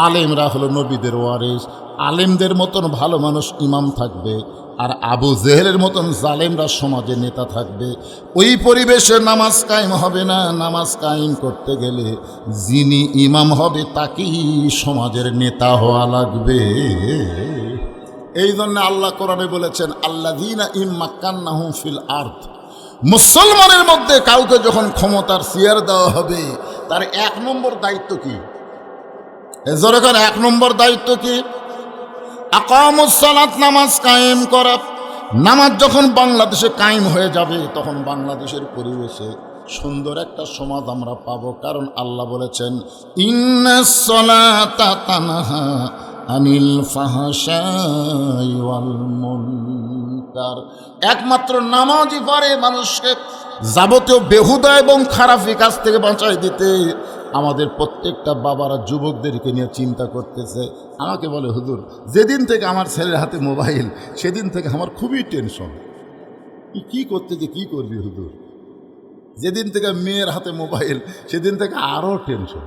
আলেমরা হলো নবীদের ওয়ারিস। আলেমদের মতন ভালো মানুষ ইমাম থাকবে, আর আবু জেহেলের মতন জালেমরা সমাজে নেতা থাকবে। ওই পরিবেশে নামাজ কায়েম হবে না। নামাজ কায়েম করতে গেলে যিনি ইমাম হবে তাকেই সমাজের নেতা হওয়া লাগবে। এই জন্য আল্লাহ কোরআনে বলেছেন, আল্লাযীনা ইম্মাক্কান্নাহুম ফিল আরদ, মুসলমানের মধ্যে কাউকে যখন ক্ষমতার চেয়ার দেওয়া হবে, তার 1 নম্বর দায়িত্ব কি? এজরকার 1 নম্বর দায়িত্ব কি? আকামুস সালাত, নামাজ কায়েম করা। নামাজ যখন বাংলাদেশে কায়েম হয়ে যাবে, তখন বাংলাদেশের পরিবেশে সুন্দর একটা সমাজ আমরা পাবো। কারণ আল্লাহ বলেছেন, ইন্নাস সালাতা তানহা আনিল ফাহশাই ওয়াল মুনকার। একমাত্র নামাজই পারে মানুষকে যাবতীয় বেহুদা এবং খারাপি কাজ থেকে বাঁচাই দিতে। আমাদের প্রত্যেকটা বাবারা যুবকদেরকে নিয়ে চিন্তা করতেছে। আমাকে বলে, হুজুর যেদিন থেকে আমার ছেলের হাতে মোবাইল, সেদিন থেকে আমার খুবই টেনশন। কি করতে যে কি করবি হুজুর? যেদিন থেকে মেয়ের হাতে মোবাইল, সেদিন থেকে আরও টেনশন।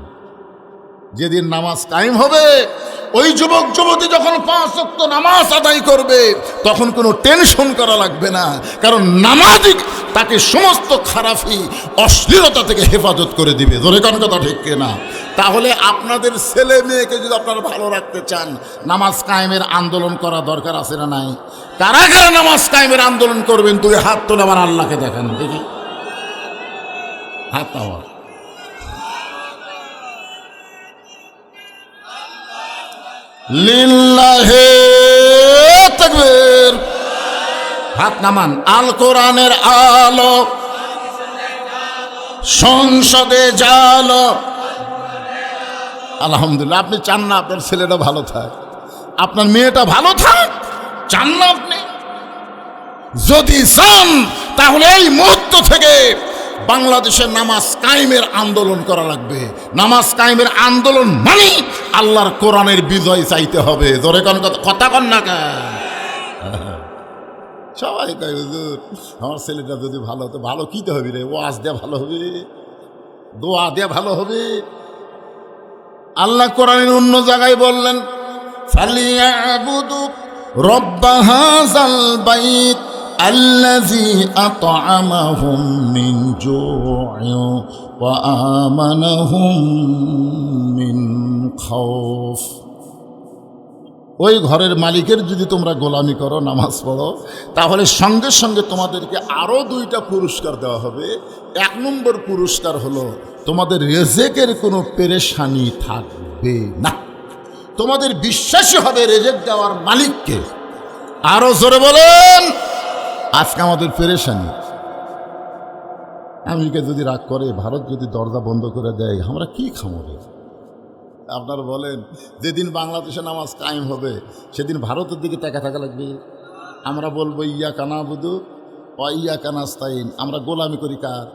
যেদিন নামাজ কায়েম হবে, ওই যুবক যুবতী যখন 5 ওয়াক্ত নামাজ আদায় করবে, তখন কোনো টেনশন করা লাগবে না। কারণ নামাজই তাকে সমস্ত খারাপি অশ্লীলতা থেকে হেফাজত করে দিবে। জোরে কোন কথা ঠিক কিনা? তাহলে আপনাদের ছেলে মেয়েকে যদি আপনারা ভালো রাখতে চান, নামাজ কায়েমের আন্দোলন করা দরকার আছে না নাই? কারা কারা নামাজ কায়েমের আন্দোলন করবেন? তুই হাত তোলে, আমার আল্লাহকে দেখান দেখি, হাত আমার। লিল্লাহে তাকবীর। হাত নামান। আল কোরআনের আলো সংসদে জালো। আলহামদুলিল্লাহ। আপনি চান না আপনার ছেলেটা ভালো থাক, আপনার মেয়েটা ভালো থাক? চান না আপনি? যদি চান তাহলে এই মুহূর্ত থেকে বাংলাদেশের নামাজ কায়েমের আন্দোলন করা লাগবে। নামাজ কায়েমের আন্দোলন মানে আল্লাহর কোরআনের বিজয় চাইতে হবে। জোরে কোন কথা কন না কেন? সবাই কয় হুজুর আমার ছেলেটা যদি ভালো হতো। ভালো কিতে হবে রে? ওয়াজ দেয়া ভালো হবে, দোয়া দেয়া ভালো হবে। আল্লাহ কোরআনের অন্য জায়গায় বললেন, ফালিয়াবুদু রব্ব হাযাল বাইত আল্লাযী আত'আমাহুম মিন জু'ইন ওয়া আমানাহুম মিন খাউফ। ওই ঘরের মালিকের যদি তোমরা গোলামি করো, নামাজ পড়ো, তাহলে সঙ্গে সঙ্গে তোমাদেরকে আরও 2টা পুরস্কার দেওয়া হবে। 1 নম্বর পুরস্কার হলো তোমাদের রেজেকের কোনো পেরেশানি থাকবে না। তোমাদের বিশ্বাসী হবে রেজেক দেওয়ার মালিককে। আরো জোরে বলেন। আজকে আমাদের পেরেশানি, আমেরিকা যদি রাগ করে, ভারত যদি দরজা বন্ধ করে দেয়, আমরা কি খাবো? আপনারা বলেন, যেদিন বাংলাদেশে নামাজ কায়েম হবে সেদিন ভারতের দিকে তাকা থাকা লাগবে। আমরা বলবো ইয়াকা নাবুদু ওয়া ইয়াকা নাস্তাইন। আমরা গোলামি করি কার?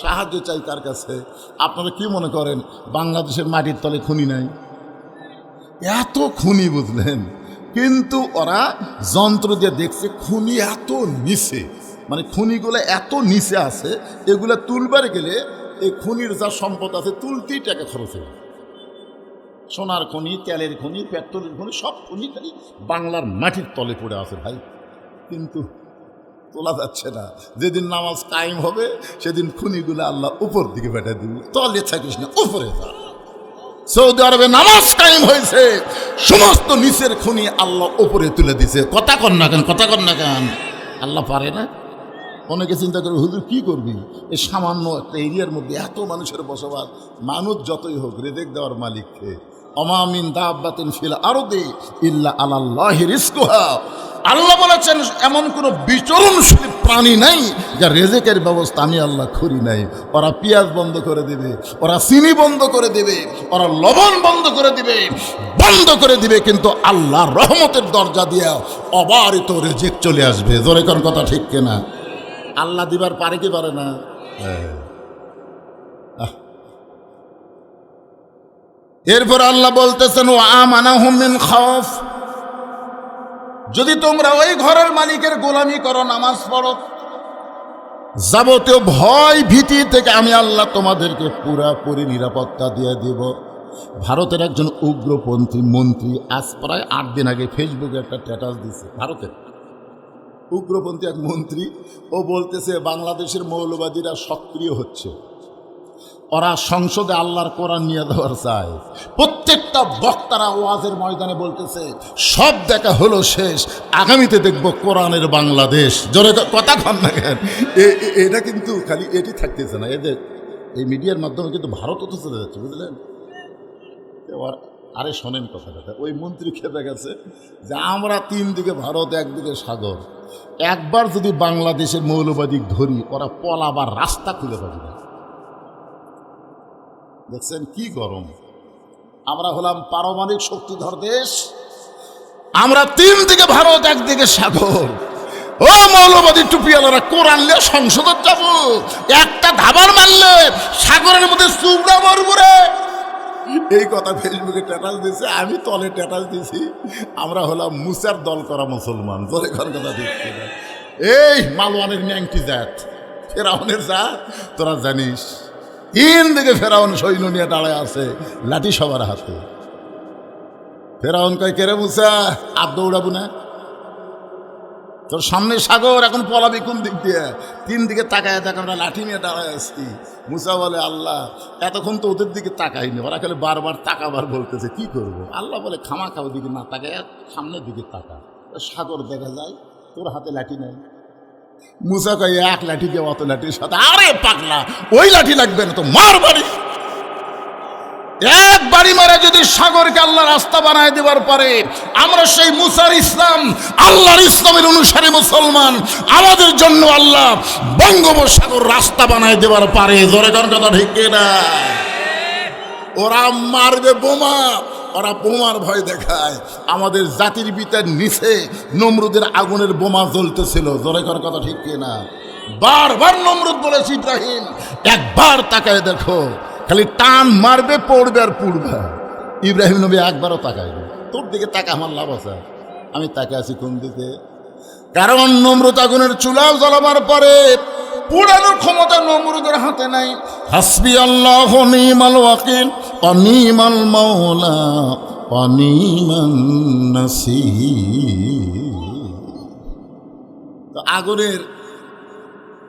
সাহায্য চাই কার কাছে? আপনারা কি মনে করেন বাংলাদেশের মাটির তলে খুনি নাই? এত খুনি, বুঝলেন? কিন্তু ওরা যন্ত্র দিয়ে দেখছে খুনি এত নিচে, মানে খুনিগুলো এত নিচে আছে, এগুলো তুলবার গেলে এই খুনির যা সম্পদ আছে তুলতেই টাকা খরচ হবে। সোনার খনি, তেলের খনি, পেট্রোলের খনি, সব খনি খালি বাংলার মাটির তলে পড়ে আছে ভাই, কিন্তু তোলা যাচ্ছে না। যেদিন নামাজ কায়েম হবে সেদিন খুনিগুলো আল্লাহ উপর দিকে বেটা দিবে। তলে থাকিস না, উপরে যা। সৌদি আরবে নামাজ কায়েম হয়েছে, সমস্ত নিচের খুনি আল্লাহ উপরে তুলে দিছে। কথা কন না কেন? কথা কন না কেন? আল্লাহ পারে না? অনেকে চিন্তা করে হুজুর কি করবি এই সামান্য একটা এরিয়ার মধ্যে এত মানুষের বসবাস। মানুষ যতই হোক, রেজেক দেওয়ার মালিককে। ওমা মিন দাব্বাতিন ফিল আরদি ইল্লা আলাল্লাহি রিজকুহা। আল্লাহ বলেছেন এমন কোনো বিচরণশীল প্রাণী নাই যার রেজেকের ব্যবস্থা আমি আল্লাহ করি নাই। ওরা পেঁয়াজ বন্ধ করে দেবে, ওরা চিনি বন্ধ করে দেবে, ওরা লবণ বন্ধ করে দিবে, কিন্তু আল্লাহর রহমতের দরজা দিয়ে অবারিত রেজেক চলে আসবে। জোরে কোন কথা ঠিক কিনা? আল্লাহ দিবার পারে কি পারে না? এরপর আল্লাহ বলতেছেন ওয়া আমানাহুম মিন খাউফ। যদি তোমরা ওই ঘরের মালিকের গোলামি করো, নামাজ পড়ো, যাবতীয় ভয় ভীতি থেকে আমি আল্লাহ তোমাদেরকে পুরাপুরি নিরাপত্তা দিয়ে দিব। ভারতের একজন উগ্রপন্থী মন্ত্রী আজ প্রায় 8 দিন আগে ফেসবুকে একটা স্ট্যাটাস দিয়েছে। ভারতের উগ্রপন্থী এক মন্ত্রী, ও বলতেছে বাংলাদেশের মৌলবাদীরা সক্রিয় হচ্ছে, ওরা সংসদে আল্লাহর কোরআন নিয়ে দেওয়ার চায়। প্রত্যেকটা বক্তারা ওয়াজের ময়দানে বলতেছে সব দেখা হলো শেষ, আগামীতে দেখব কোরআনের বাংলাদেশ। জোরে কথা কন না কেন? এটা কিন্তু খালি এটি থাকতেছে না, এদের এই মিডিয়ার মাধ্যমে কিন্তু ভারতও তো চলে যাচ্ছে, বুঝলেন? আরে শোনেন কথাটা, ওই মন্ত্রী খেপে গেছে যে আমরা 3 দিকে ভারত, একদিকে সাগর, একবার যদি বাংলাদেশের মৌলবাদী ধরি ওরা পলাবার রাস্তা খুলে পাবে না। দেখছেন কি গরম? আমরা হলাম পারমাণবিক শক্তিধর দেশ, আমরা 3 দিকে ভারত, একদিকে সাগর। ও মৌলবাদী টুপিওয়ালারা, কোরআন নিয়ে সংসদে যাব, একটা ধাবার মারলে সাগরের মধ্যে চুবড়া মরবো রে। এই কথা ফেসবুকে স্ট্যাটাস দিয়েছে, আমি তলে স্ট্যাটাস দিয়েছি আমরা হলাম মুসার দল করা মুসলমান। জোরে কথা দিচ্ছি না। এই মালওয়ানের ন্যাংটি জাত, ফেরাউনের জাত, তোরা জানিস 3 দিকে ফেরাউন সৈন্য নিয়ে দাঁড়ায় আছে, লাঠি সবার হাতে। ফেরাউন কয় কেরে মুসা আর দৌড়াবো না? তোর সামনে সাগর, এখন পলাবি কোন দিক দিয়ে? তিন দিকে তাকায় দেখ, আমরা লাঠি নিয়ে দাঁড়ায় আসছি। মুসা বলে আল্লাহ এতক্ষণ তো ওদের দিকে তাকাইনি, ওরা খালি বারবার তাকাবার বলতেছে, কি করব? আল্লাহ বলে খামা খাও দিকে না তাকায় সামনের দিকে তাকা, সাগর দেখা যায়, তোর হাতে লাঠি নেই। মুসা কয় এক লাঠি দিয়ে অত লাঠির সাথে, আরে পাগলা ওই লাঠি লাগবে না তো, মার বাড়ি। এক বাড়ি মারে যদি সাগরকে আল্লাহ রাস্তা বানায় দেবার পারে, আমরা সেই মুসার ইসলাম, আল্লাহর ইসলামের অনুসারী মুসলমান, আমাদের জন্য আল্লাহ বঙ্গোপসাগর রাস্তা বানায় দেবার পারে। জোরে কোন কথা ঠিক না? ওরা মারবে বোমা, ওরা বোমার ভয় দেখায়। আমাদের জাতির পিতার নিচে নমরুদের আগুনের বোমা জ্বলতেছিল। জোরে কোন কথা ঠিক না? বারবার নমরুদ বলেছে ইব্রাহিম একবার তাকায় দেখো, খালি টান মারবে পড়বে আর পুড়বে। ইব্রাহিম নবী একবারও তাকায়নি। তোর দিকে তাকা আমার লাভ আছে? আমি তাকে আছি কোন দিকে? কারণ নমরুদ আগুনের চুলাও জ্বালাবার পরে পুরানোর ক্ষমতা নমরুদের হাতে নাই। হাসবি আল্লাহু নিমাল ওয়াকিল ওয়া নিমাল মাওলা ওয়া নিমান নাসির। তো আগুনের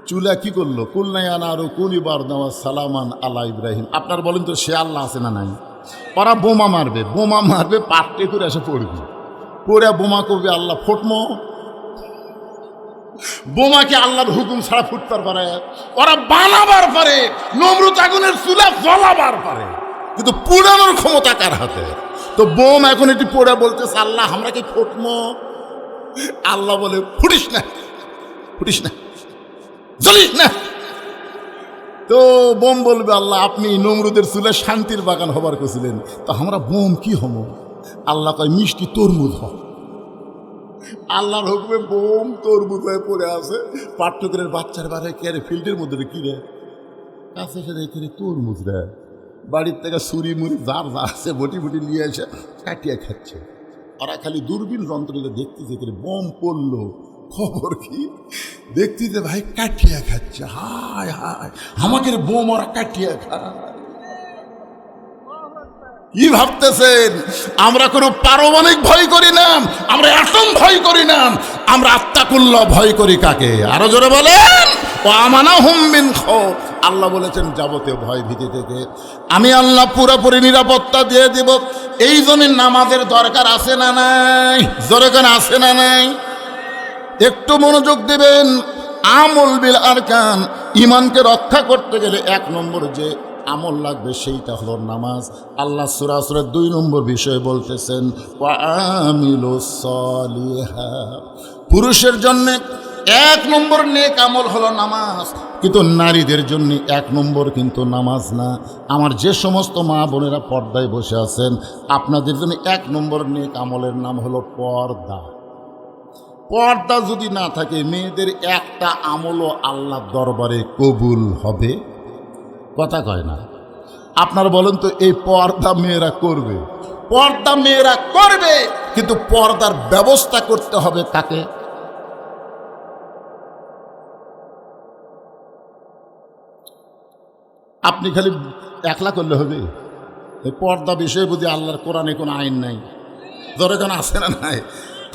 চুলা কি করলো? কুলনায়ান আরো কুলিবার দেওয়া সালামান আলা ইব্রাহিম। আপনার বলেন তো সে আল্লাহ আছে না নাই? ওরা বোমা মারবে, বোমা মারবে, পাট্টে করে এসে পড়বে, পড়ে বোমা করবে আল্লাহ ফোটমো। বোমাকে আল্লাহর হুকুম ছাড়া ফুটতে পারে? ওরা বানাবার পারে, নমরুদ আগুনের চুলা জ্বলাবার পারে, কিন্তু পুরানোর ক্ষমতা কার হাতে? তো বোম এখন এটি পড়ে বলতেছে আল্লাহ আমরা কি ফুটমো? আল্লাহ বলে ফুটিস না, ফুটিস না, জ্বলিস না। তো বোম বলবে আল্লাহ আপনি নমরুদের চুলে শান্তির বাগান হবার কছিলেন, তো আমরা বোম কি হব? আল্লাহ কয় মিষ্টি তরমুজ হ। আল্লাহর হুকুমে বোম তরমুজ হয়ে পড়ে আছে। পাঠ্যকের বাচ্চার বাড়ি কে ফিল্ডের মধ্যে কি রে কাছে এসে দেখে তরমুজ রে, বাড়ির থেকে ছুরি মুড়ি যার যা আছে বটি বটি নিয়ে এসে কাটিয়ে খাচ্ছে। ওরা খালি দূরবীন যন্ত্রটা দেখতেছে বোম পড়লো, খবর কি দেখতেছে ভাই কাটিয়া খাচ্ছে। হায় হায় আমাকে বোম ওরা কাটিয়া খায়। কি ভাবতেছেন আমরা কোনো পারমাণবিক ভয় করি না, আমরা অ্যাটম ভয় করি না, আমরা আত্মাকুল্লাহ ভয় করি কাকে? আরো জোরে বলেন। ও আমানাহুম মিন খাউফ। আল্লাহ বলেছেন যাবতীয় ভয় ভীতি থেকে আমি আল্লাহ পুরোপুরি নিরাপত্তা দিয়ে দেব। এই জন্য নামাজের দরকার আছে না নাই? জোরে কেন আছে না নাই? একটু মনোযোগ দেবেন। আমল বিল আরকান, ইমানকে রক্ষা করতে গেলে এক নম্বর যে আমল লাগবে সেইটা হলো নামাজ। আল্লাহ সূরা সূরা 2 নম্বর বিষয় বলতেছেন ওয়া আমিলুস সলিহাত। পুরুষের জন্য এক নম্বর নেক আমল হলো নামাজ, কিন্তু নারীদের জন্য এক নম্বর কিন্তু নামাজ না। আমার যে সমস্ত মা বোনেরা পর্দায় বসে আছেন, আপনাদের জন্য এক নম্বর নেক আমলের নাম হলো পর্দা। পর্দা যদি না থাকে মেয়েদের একটা আমলও আল্লাহর দরবারে কবুল হবে? কথা কয় না। আপনারা বলেন তো এই পর্দা মেয়েরা করবে? পর্দা মেয়েরা করবে, কিন্তু পর্দার ব্যবস্থা করতে হবে কাকে? আপনি খালি একলা করলে হবে? এই পর্দা বিষয়ে বুঝি আল্লাহর কোরআনে কোনো আইন নাই? ধরে যেন আছে না নাই?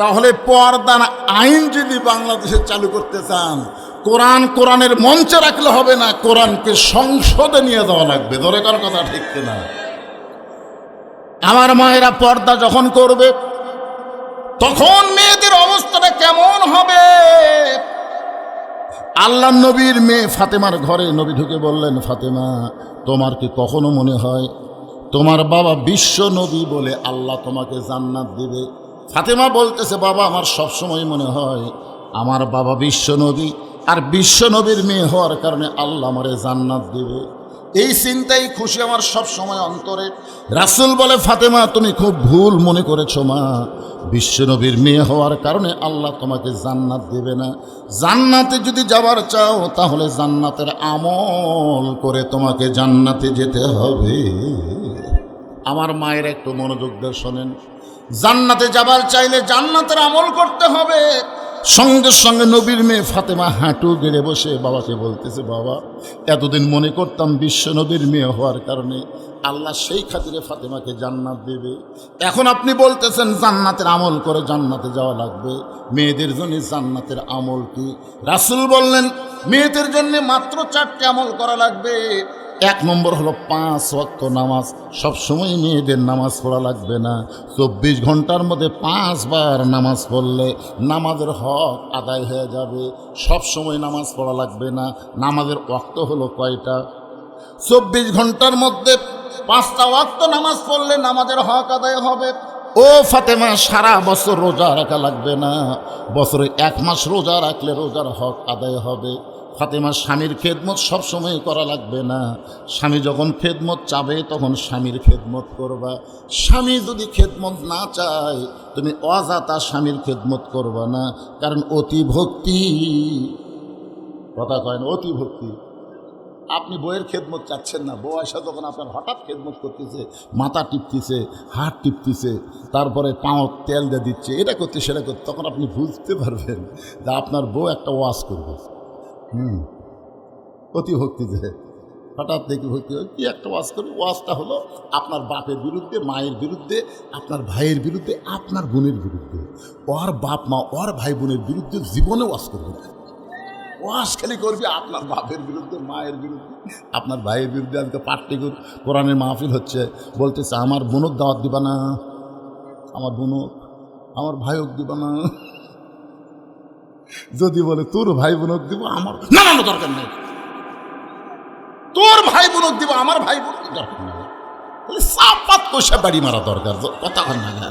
তাহলে পর্দার আইন যদি বাংলাদেশে চালু করতে চান, কোরআনের মঞ্চে রাখলে হবে না, কোরআনকে সংসদে নিয়ে যাওয়া লাগবে। ধরে কার কথা ঠিক কিনা? আমার মায়েরা পর্দা যখন করবে তখন মেয়েদের অবস্থাটা কেমন হবে? আল্লাহ নবীর মেয়ে ফাতেমার ঘরে নবী ঢুকে বললেন, ফাতেমা তোমার কি কখনো মনে হয় তোমার বাবা বিশ্ব নবী বলে আল্লাহ তোমাকে জান্নাত দিবে? ফাতেমা বলতেছে, বাবা আমার সবসময় মনে হয় আমার বাবা বিশ্ব নবী, আর বিশ্ব নবীর মেয়ে হওয়ার কারণে আল্লাহ আমারে জান্নাত দিবে। এই চিন্তাই খুশি আমার সব সময় অন্তরে। রাসূল বলে, ফাতেমা তুমি খুব ভুল মনে করেছো মা, বিশ্ব নবীর মেয়ে হওয়ার কারণে আল্লাহ তোমাকে জান্নাত দেবে না। জান্নাতে যদি যাবার চাও তাহলে জান্নাতের আমল করে তোমাকে জান্নাতে যেতে হবে। আমার মায়ের একটু মনোযোগ দিয়ে শোনেন। জান্নাতে যাবার চাইলে জান্নাতের আমল করতে হবে। সঙ্গে সঙ্গে নবীর মেয়ে ফাতেমা হাঁটু গেড়ে বসে বাবাকে বলতেছে, বাবা এতদিন মনে করতাম বিশ্ব নবীর মেয়ে হওয়ার কারণে আল্লাহ সেই খাতিরে ফাতেমাকে জান্নাত দেবে। এখন আপনি বলতেছেন জান্নাতের আমল করে জান্নাতে যাওয়া লাগবে, মেয়েদের জন্য জান্নাতের আমল কি? রাসূল বললেন মেয়েদের জন্য মাত্র 4টে আমল করা লাগবে। 1 নম্বর হলো 5 ওয়াক্ত নামাজ। সবসময় মেয়েদের নামাজ পড়া লাগবে না, 24 ঘন্টার মধ্যে 5 বার নামাজ পড়লে নামাজের হক আদায় হয়ে যাবে। সব সময় নামাজ পড়া লাগবে না। নামাজের ওয়াক্ত হলো কয়টা? 24 ঘন্টার মধ্যে 5টা ওয়াক্ত নামাজ পড়লে নামাজের হক আদায় হবে। ও ফাতেমা, সারা বছর রোজা রাখা লাগবে না, বছরে 1 মাস রোজা রাখলে রোজার হক আদায় হবে। ফাতেমা, স্বামীর খেদমত সবসময় করা লাগবে না। স্বামী যখন খেদমত চাবে তখন স্বামীর খেদমত করবা। স্বামী যদি খেদমত না চায় তুমি অযথা স্বামীর খেদমত করবা না, কারণ অতি ভক্তি, কথা কয় না, অতি ভক্তি। আপনি বইয়ের খেদমত চাচ্ছেন না, বউ আসা যখন আপনার হঠাৎ খেদমত করতেছে, মাথা টিপতেছে, হাত টিপতেছে, তারপরে পাও তেল দিয়ে দিচ্ছে, এটা করতে সেটা করতে, তখন আপনি বুঝতে পারবেন যে আপনার বউ একটা ওয়াজ করবে। অতি ভক্তিতে হঠাৎ দেখি ভক্তি কি একটা ওয়াজ করবে। ওয়াজটা হলো আপনার বাপের বিরুদ্ধে, মায়ের বিরুদ্ধে, আপনার ভাইয়ের বিরুদ্ধে, আপনার বোনের বিরুদ্ধে। ওর বাপ মা ওর ভাই বোনের বিরুদ্ধে জীবনে ওয়াজ করবে না। ওয়াজ খালি করবি আপনার বাপের বিরুদ্ধে, মায়ের বিরুদ্ধে, আপনার ভাইয়ের বিরুদ্ধে। আজকে পার্টি কোরআনের মাহফিল হচ্ছে, বলতেছে আমার বোনক দাওয়াত দিবা না, আমার বোনক, আমার ভাইক দিবা না। যদি বলে তোর ভাই বোনক দিব, আমার না না দরকার নেই, তোর ভাই বোনক দিব, আমার ভাই বোন দরকার নেই। বলে সাপাত কষা বাড়ি মারা দরকার, কথা হয় না।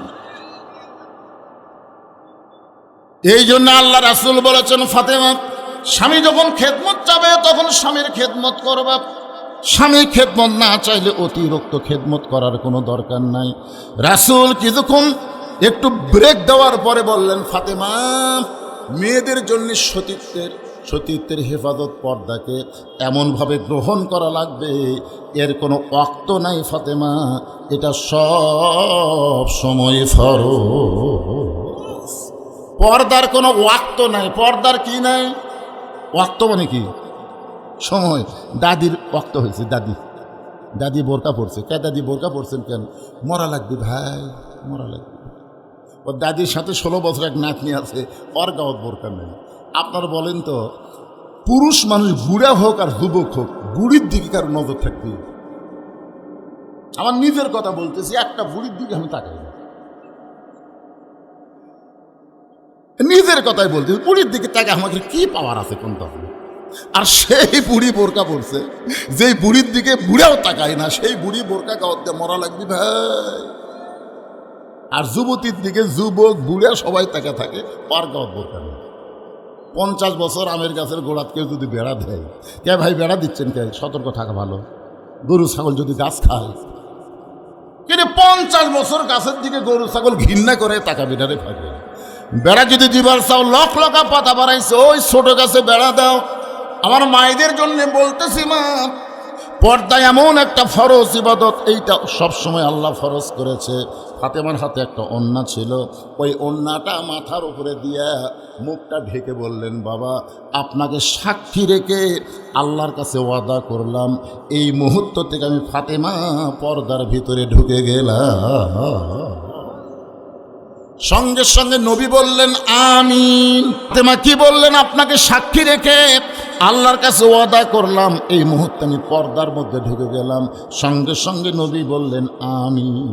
এই জন্য আল্লাহ রাসূল বলেছেন ফাতেমা, স্বামী যখন খেদমত চাবে তখন স্বামীর খেদমত করবা। স্বামী খেদমত না চাইলে অতিরিক্ত খেদমত করার কোনো দরকার নাই। রাসূল কিছুক্ষণ একটু ব্রেক দেওয়ার পরে বললেন, ফাতেমা, মেয়েদের জন্য সতীত্বের হেফাজত, পর্দাকে এমনভাবে গ্রহণ করা লাগবে এর কোনো ওয়াক্ত নাই ফাতেমা, এটা সব সময় ফরজ। পর্দার কোনো ওয়াক্ত নাই। পর্দার কি নাই? ওয়াক্ত মানে কি? সময়। দাদির ওয়াক্ত হয়েছে, দাদি বোরকা পড়ছে। কে দাদি বোরকা পড়ছেন কেন? মরা লাগবে ভাই, মরা লাগবে। ও দাদির সাথে 16 বছর এক নাতনি আছে, ওর গাওয়াত বোরকা নেই। আপনারা বলেন তো, পুরুষ মানুষ বুড়া হোক আর যুবক হোক, বুড়ির দিকে কারো নজর থাকবে? আমার নিজের কথা বলতেছি, একটা বুড়ির দিকে আমি তাকাই না, নিজের কথাই বলতেছি। বুড়ির দিকে তাকে আমাকে কি পাওয়ার আছে কোনটা? আর সেই বুড়ি বোরকা পড়ছে, যেই বুড়ির দিকে বুড়াও তাকায় না, সেই বুড়ি বোরকা গাওয়াতে মরা লাগবে ভাই। আর যুবতীর দিকে যুবক বুড়া সবাই তাকে থাকে, পার গাওয়াত বোরকা নেই। 50 বছর আমের গাছের গোড়াত কেউ যদি বেড়া দেয়, কে ভাই বেড়া দিচ্ছেন কে? সতর্ক থাকা ভালো। গরু ছাগল যদি গাছ খায়, কিন্তু 50 বছর গাছের দিকে গরু ছাগল ঘৃণা করে তাকাবি না রে ভাই। বেড়া যদি দিবার চাও, লক লকা পাতা বাড়াইছে, ওই ছোট গাছে বেড়া দাও। আমার মায়েদের জন্য বলতেছি, মা, পর্দা এমন একটা ফরজ ইবাদত, এইটা সবসময় আল্লাহ ফরজ করেছে। ফাতেমার হাতে একটা ওড়না ছিল, ওই ওড়নাটা মাথার উপরে দিয়া মুখটা ঢেকে বললেন, বাবা, আপনাকে সাক্ষী রেখে আল্লাহর কাছে ওয়াদা করলাম, এই মুহূর্ত থেকে আমি ফাতেমা পর্দার ভিতরে ঢুকে গেলাম। সঙ্গে সঙ্গে নবী বললেন আমিন। ফাতেমা কি বললেন? আপনাকে সাক্ষী রেখে আল্লাহর কাছে ওয়াদা করলাম, এই মুহূর্তে আমি পর্দার মধ্যে ঢুকে গেলাম। সঙ্গে সঙ্গে নবী বললেন আমিন।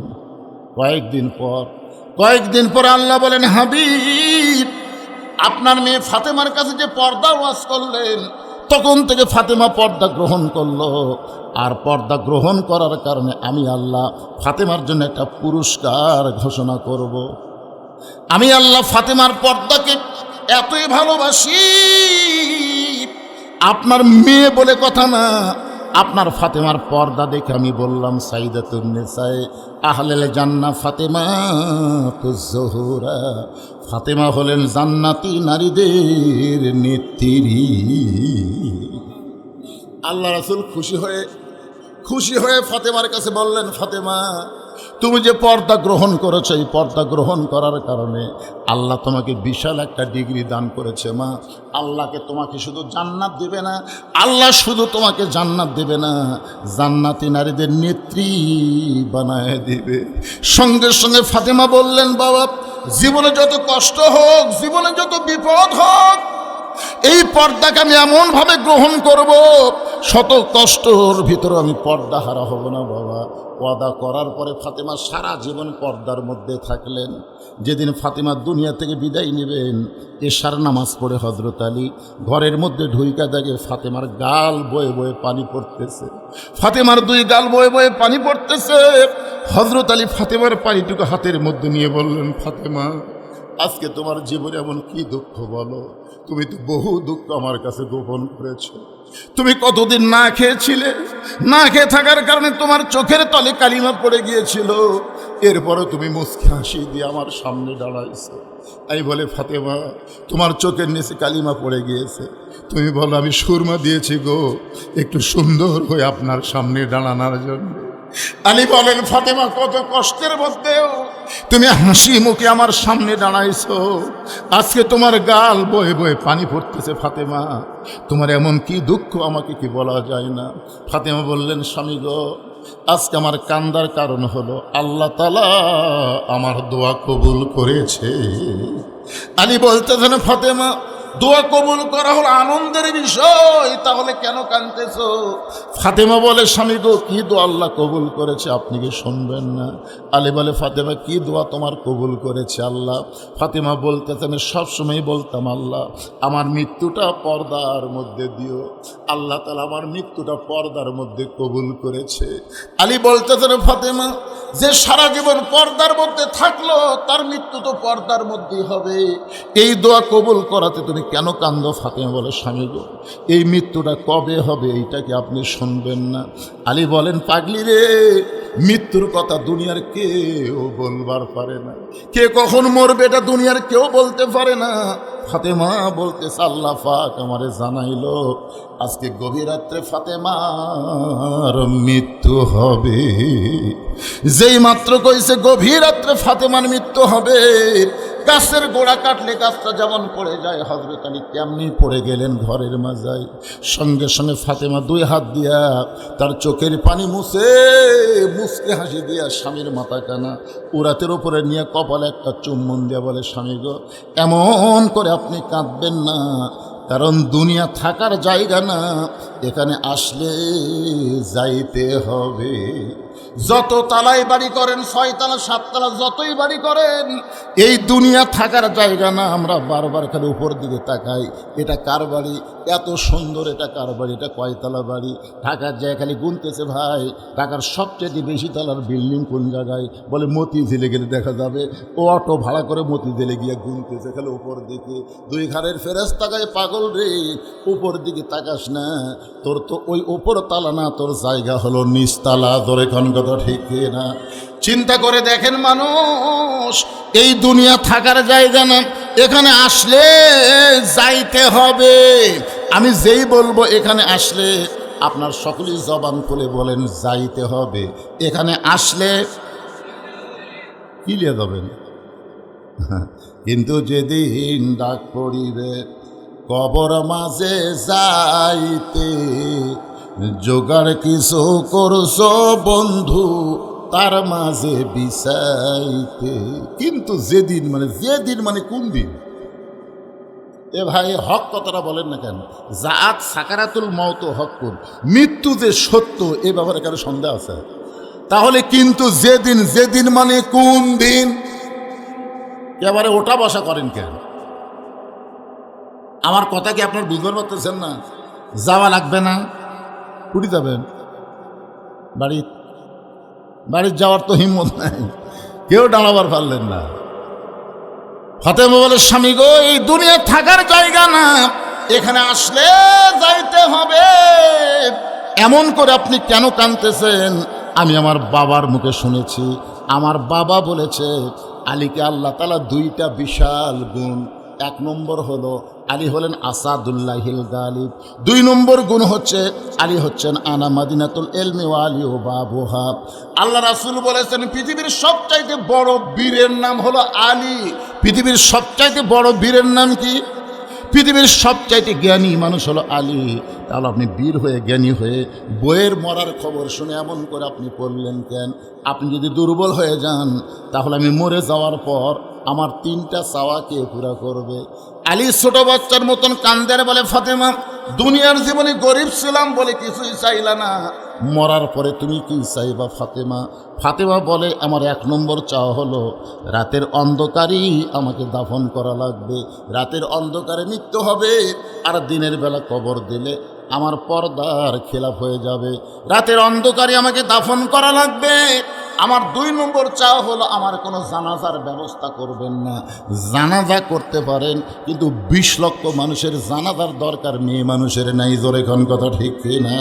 কয়েকদিন পর আল্লাহ বলেন, হাবিব, আপনার মেয়ে ফাতেমার কাছে যে পর্দা ওয়াজ করলেন, তখন থেকে ফাতেমা পর্দা গ্রহণ করলো। আর পর্দা গ্রহণ করার কারণে আমি আল্লাহ ফাতেমার জন্য একটা পুরস্কার ঘোষণা করব। আমি আল্লাহ ফাতেমার পর্দাকে এতই ভালোবাসি, আপনার মেয়ে বলে কথা না, আপনার ফাতেমার পর্দা দেখে আমি বললাম, সাইদাতুন নিসায়ে আহলেল জান্নাহ ফাতেমাতুজ জোহরা, ফাতেমা হলেন জান্নাতি নারীদের নেত্রী। আল্লাহ রাসূল খুশি হয়ে ফাতেমার কাছে বললেন, ফাতেমা, তুমি যে পর্দা গ্রহণ করেছো, এই পর্দা গ্রহণ করার কারণে আল্লাহ তোমাকে বিশাল একটা ডিগ্রি দান করেছে মা। আল্লাহকে তোমাকে শুধু জান্নাত দেবে না, আল্লাহ শুধু তোমাকে জান্নাত দেবে না, জান্নাতি নারীদের নেত্রী বানায় দিবে। সঙ্গে সঙ্গে ফাতেমা বললেন, বাবা জীবনে যত কষ্ট হোক, জীবনে যত বিপদ হোক, এই পর্দাকে আমি এমনভাবে গ্রহণ করব, শত কষ্টর ভিতরে আমি পর্দা হারা হব না বাবা। ওয়াদা করার পরে ফাতেমা সারা জীবন পর্দার মধ্যে থাকলেন। যেদিন ফাতেমা দুনিয়া থেকে বিদায় নেবেন, এশার নামাজ পড়ে হযরত আলী ঘরের মধ্যে ঢুইকা দেখে ফাতেমার গাল বয়ে বয়ে পানি পড়তেছে, ফাতেমার দুই গাল বয়ে বয়ে পানি পড়তেছে। হযরত আলী ফাতেমার পানিটুকু হাতের মধ্যে নিয়ে বললেন, ফাতেমা আজকে তোমার জীবনে এমন কি দুঃখ বলো? তুমি তো বহু দুঃখ আমার কাছে গোপন করেছো। তুমি কতদিন না খেয়েছিলে, না খেয়ে থাকার কারণে তোমার চোখের তলে কালিমা পড়ে গিয়েছিল, এরপরও তুমি মুচকি হাসি দিয়ে আমার সামনে দাঁড়াইছো। তাই বলে, ফাতেমা তোমার চোখের নিচে কালিমা পড়ে গিয়েছে, তুমি বলো আমি সুরমা দিয়েছি গো একটু সুন্দর হয়ে আপনার সামনে দাঁড়ানোর জন্য। আলী বলেন, ফাতেমা কত কষ্টের মধ্যেও তুমি হাসি মুখে আমার সামনে দাঁড়াইছো, আজকে তোমার গাল বয়ে বয়ে পানি পড়তেছে। ফাতেমা তোমার এমন কি দুঃখ আমাকে কি বলা যায় না। ফাতেমা বললেন, স্বামী গো আজকে আমার কান্দার কারণ হলো আল্লাহ তাআলা আমার দোয়া কবুল করেছে। আলী বলতেছেন, ফাতেমা দোয়া কবুল করা হলো আনন্দের বিষয়, তাহলে কেন কাঁদতেছো? ফাতেমা বলে, স্বামী গো কি দোয়া আল্লাহ কবুল করেছে আপনি কি শুনবেন না? আলী বলে, ফাতেমা কি দোয়া তোমার কবুল করেছে আল্লাহ? ফাতেমা বলতেছে, আমি সবসময় বলতাম আল্লাহ আমার মৃত্যুটা পর্দার মধ্যে দিও, আল্লাহ তাআলা আমার মৃত্যুটা পর্দার মধ্যে কবুল করেছে। আলী বলতেছেন, ফাতেমা যে সারা জীবন পর্দার মধ্যে থাকলো তার মৃত্যু তো পর্দার মধ্যেই হবে, এই দোয়া কবুল করাতে তুমি কেন কান্দো? ফাতেমা বলে, স্বামী গো এই মৃত্যুটা কবে হবে এইটা কি আপনি শুনবেন না? আলী বলেন, পাগলি রে, মৃত্যুর কথা দুনিয়ার কেউ বলবার পারে না, কে কখন মরবে এটা দুনিয়ার কেউ বলতে পারে না। ফাতেমা বলতেছে, আল্লাহ পাক আমারে জানাইলো আজকে গভীর রাত্রে ফাতেমার মৃত্যু হবে। যেই মাত্র কইছে গভীর রাত্রে ফাতেমার মৃত্যু হবে, গাছের গোড়া কাটলে গাছটা যেমন পড়ে যায়, হযরত আলী কেমনি পড়ে গেলেন ঘরের মাজায়। সঙ্গে সঙ্গে ফাতেমা দুই হাত দিয়া তার চোখের পানি মুছে মুচকে হাসি দিয়া স্বামীর মাথা কানা উরাতের উপরে নিয়ে কপালে একটা চুম্বন দিয়া বলে, স্বামী গো এমন করে আপনি কাঁদবেন না, কারণ দুনিয়া থাকার জায়গা না, এখানে আসলে যাইতে হবে। যত তালাই বাড়ি করেন, 6 তালা 7 তালা যতই বাড়ি করেন, এই দুনিয়া থাকার জায়গা না। আমরা বারবার খালি উপর দিকে তাকাই, এটা কার বাড়ি, এত সুন্দর, এটা কার বাড়ি, এটা কয়তলা বাড়ি। ঢাকার জায়গা খালি গুনতেছে, ভাই ঢাকার সবচেয়ে বেশি তলার বিল্ডিং কোন জায়গায়? বলে মতিঝিলে গেলে দেখা যাবে। ও অটো ভাড়া করে মতিঝিলে গিয়ে গুনতেছে খালি উপর দিকে। দুই ঘরের ফেরেশতাগায়, পাগল রে উপর দিকে তাকাস না, তোর তো ওই উপর তালা না, তোর জায়গা হলো নিচতলা। ধরে কোন কথা ঠিক না? চিন্তা করে দেখেন মানুষ, এই দুনিয়া থাকার জায়গা না, এখানে আসলে যাইতে হবে। আমি যেই বলবো এখানে আসলে, আপনার সকলেই জবান খুলে বলেন যাইতে হবে। এখানে আসলে কি লিয়ে যাবেন? কিন্তু যেদিন ডাক পড়িবে কবর মাঝে যাইতে, জোগাড় কিছু করছো বন্ধু তার মাঝে বিছাইতে। কিন্তু যেদিন মানে কোন দিন? এ ভাই হক কথাটা বলেন না কেন? জাআত সাকারাতুল মাউত হকুন, মৃত্যু যে সত্য এ ব্যাপারে কারো সন্দেহ আছে? তাহলে কিন্তু যেদিন মানে কোন দিন? এবারে ওটা বসা করেন কেন? আমার কথা কি আপনার বুঝতে পারতেছেন না? যাওয়া লাগবে না? কুড়ি যাবেন? বাড়ির যাওয়ার তো হিম্মত নাই, কেউ দাঁড়াবার পারলেন না। ফাতেমা বলে, স্বামী গো এই দুনিয়া থাকার জায়গা না, এখানে আসলে যাইতে হবে। এমন করে আপনি কেন কাঁদতেছেন? আমি আমার বাবার মুখে শুনেছি, আমার বাবা বলেছে আলীকে আল্লাহ তাআলা 2টা বিশাল গুণ, 1 নম্বর হলো আলী হলেন আসাদুল্লাহিল গালিব। 2 নম্বর গুণ হচ্ছে আলী হচ্ছেন আনা মাদিনাতুল ইলমি ওয়া আলী ও বাবুহা। আল্লাহ রাসূল বলেছেন পৃথিবীর সবচাইতে বড় বীরের নাম হলো আলী। পৃথিবীর সবচাইতে বড় বীরের নাম কি? পৃথিবীর সবচাইতে জ্ঞানী মানুষ হলো আলী। তাহলে আপনি বীর হয়ে জ্ঞানী হয়ে বইয়ের মরার খবর শুনে এমন করে আপনি পড়লেন কেন? আপনি যদি দুর্বল হয়ে যান তাহলে আমি মরে যাওয়ার পর আমার 3টা চাওয়া কে পুরা করবে? আলী ছোট বাচ্চার মতন কান্দের বলে, ফাতেমা দুনিয়ার জীবনে গরিব ছিলাম বলে কিছুই চাইলা না, মরার পরে তুমি কি চাইবা ফাতেমা? ফাতেমা বলে, আমার 1 নম্বর চাওয়া হলো রাতের অন্ধকারেই আমাকে দাফন করা লাগবে। রাতের অন্ধকারে মৃত্যু হবে, আর দিনের বেলা কবর দিলে আমার পর্দার খেলাফ হয়ে যাবে। রাতের অন্ধকারে আমাকে দাফন করা লাগবে। আমার 2 নম্বর চাওয়া হলো আমার কোনো জানাজার ব্যবস্থা করবেন না। জানাজা করতে পারেন, কিন্তু 20 লক্ষ মানুষের জানাজার দরকার মেয়ে মানুষের নাই। জোরে কোন কথা ঠিক না?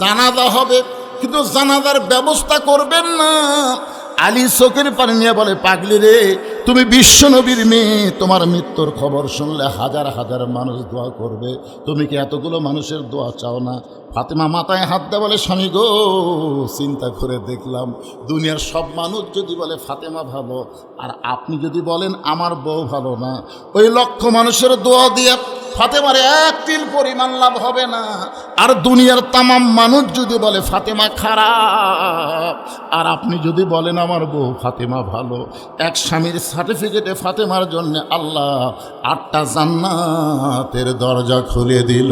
জানাজা হবে কিন্তু জানাজার ব্যবস্থা করবেন না। আলী চোখের পানি নিয়ে বলে, পাগলি রে, তুমি বিশ্বনবীর মেয়ে, তোমার মৃত্যুর খবর শুনলে হাজার হাজার মানুষ দোয়া করবে, তুমি কি এতগুলো মানুষের দোয়া চাও না? ফাতেমা মাথায় হাত দেয় বলে, স্বামী গো, চিন্তা করে দেখলাম দুনিয়ার সব মানুষ যদি বলে ফাতেমা ভালো, আর আপনি যদি বলেন আমার বউ ভালো না, ওই লক্ষ মানুষের দোয়া দিয়ে ফাতেমার 1 তিল পরিমাণ লাভ হবে না। আর দুনিয়ার তামাম মানুষ যদি বলে ফাতেমা খারাপ, আর আপনি যদি বলেন আমার বউ ফাতেমা ভালো, এক স্বামীর সার্টিফিকেটে ফাতেমার জন্য আল্লাহ 8টা জান্নাতের দরজা খুলে দিল।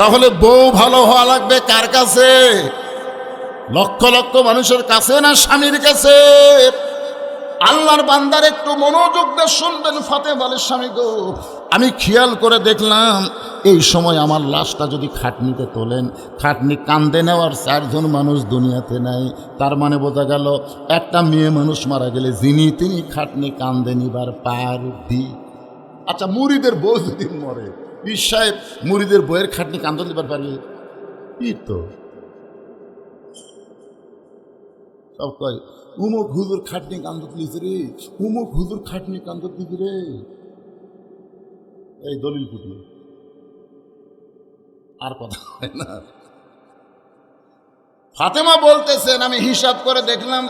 তাহলে বউ ভালো হওয়া লাগবে কার কাছে? লক্ষ লক্ষ মানুষের কাছে না স্বামীর কাছে? আল্লাহর বান্দার একটু মনোযোগ দিয়ে শুনবেন। ফাতেমা বলে, স্বামী গো, আমি খেয়াল করে দেখলাম এই সময় আমার লাশটা যদি খাটনিতে তোলেন, খাটনি কান্দে নেওয়ার 4 জন মানুষ দুনিয়াতে নাই। তার মানে বোঝা গেল একটা মেয়ে মানুষ মারা গেলে যিনি তিনি খাটনি কান্দে নিবার পারবি। আচ্ছা, মুরিদের বউ যদি মরে, পীর সাহেব মুরিদের বইয়ের খাটনি কান্দে নিবার পারবে? কি তো সব কয়, উমুক হুজুর খাটনি কান্দত লিখে রে, উমুক হুজুর খাটনি কান্দত লিখে রে। এই দলিল পুটু আর কথা হয় না। ফাতেমা বলতেছেন, আমি হিসাব করে দেখলাম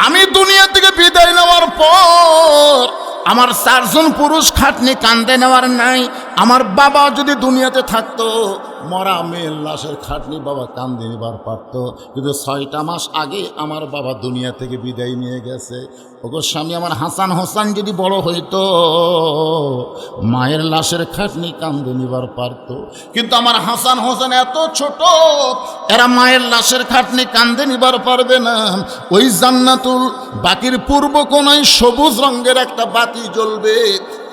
আমি দুনিয়া থেকে বিদায় নেওয়ার পর আমার 4 জন পুরুষ খাটনি কান্দে নেওয়ার নাই। আমার বাবা যদি দুনিয়াতে থাকতো, মরা মেয়ের লাশের খাটনি বাবা কান্দে নেবার পারত, কিন্তু 6টা মাস আগে আমার বাবা দুনিয়া থেকে বিদায় নিয়ে গেছে। ওগো স্বামী, আমার হাসান হোসেন যদি বড় হইতো, মায়ের লাশের খাটনি কান্দে নিবার পারত, কিন্তু আমার হাসান হোসেন এত ছোট, এরা মায়ের লাশের খাটনি কান্দে নিবার পারবে না। ওই জান্নাতুল বাকির পূর্ব কোণায় সবুজ রঙের একটা বাতি জ্বলবে,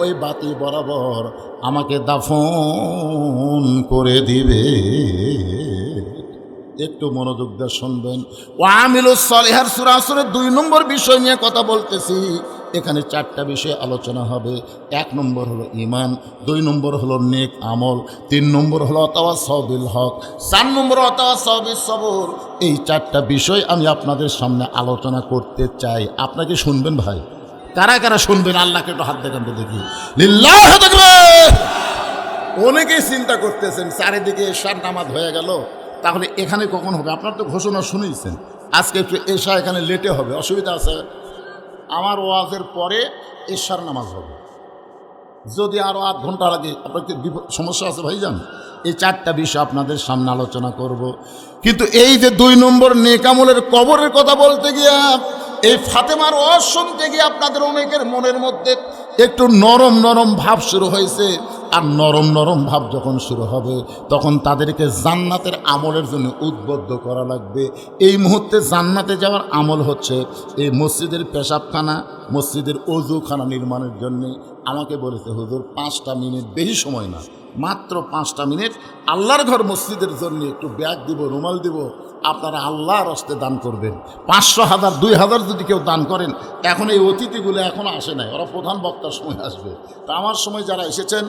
ওই বাতি বরাবর আমাকে দাফন করে দিবে। একটু মনোযোগ দিয়ে শুনবেন। ওয়ামিলুস সলিহার সূরা আসরের 2 নম্বর বিষয় নিয়ে কথা বলতেছি। এখানে 4টা বিষয় আলোচনা হবে। 1 নম্বর হলো ঈমান, 2 নম্বর হলো নেক আমল, 3 নম্বর হলো তাওয়াসসাউ বিল হক, 4 নম্বর তাওয়াসসাউ বিস সবর। এই 4টা বিষয় আমি আপনাদের সামনে আলোচনা করতে চাই। আপনাকে শুনবেন ভাই? কারা কারা শুনবেন? আল্লাহকে একটু হাত দেখান তো দেখি। লিল্লাহু তাকবীর। অনেকেই চিন্তা করতেছেন চারিদিকে এশার নামাজ হয়ে গেল, তাহলে এখানে কখন হবে? আপনার তো ঘোষণা শুনেছেন আজকে একটু এশা এখানে লেটে হবে, অসুবিধা আছে? আমার ওয়াজের পরে এশার নামাজ হবে, যদি আরও 8 ঘন্টা লাগে আপনার কি সমস্যা আছে ভাইজান? এই 4টা বিষয় আপনাদের সামনে আলোচনা করব। কিন্তু এই যে 2 নম্বর নেক আমলের কবরের কথা বলতে গিয়া, এই ফাতেমার ওয়াজ শুনতে গিয়ে আপনাদের অনেকের মনের মধ্যে একটু নরম নরম ভাব শুরু হয়েছে। আর নরম নরম ভাব যখন শুরু হবে, তখন তাদেরকে জান্নাতের আমলের জন্য উদ্বুদ্ধ করা লাগবে। এই মুহূর্তে জান্নাতে যাওয়ার আমল হচ্ছে এই মসজিদের পেশাবখানা, মসজিদের অজুখানা নির্মাণের জন্যে। আমাকে বলেছে হুজুর 5টা মিনিট, বেশি সময় না, মাত্র 5টা মিনিট আল্লাহর ঘর মসজিদের জন্য একটু ব্যাগ দিব, রুমাল দিব, আপনারা আল্লাহর হস্তে দান করবেন। 500, 1000, 2000 যদি কেউ দান করেন। এখন এই অতিথিগুলো এখনও আসে নাই, ওরা প্রধান বক্তার সময় আসবে। তা আমার সময় যারা এসেছেন,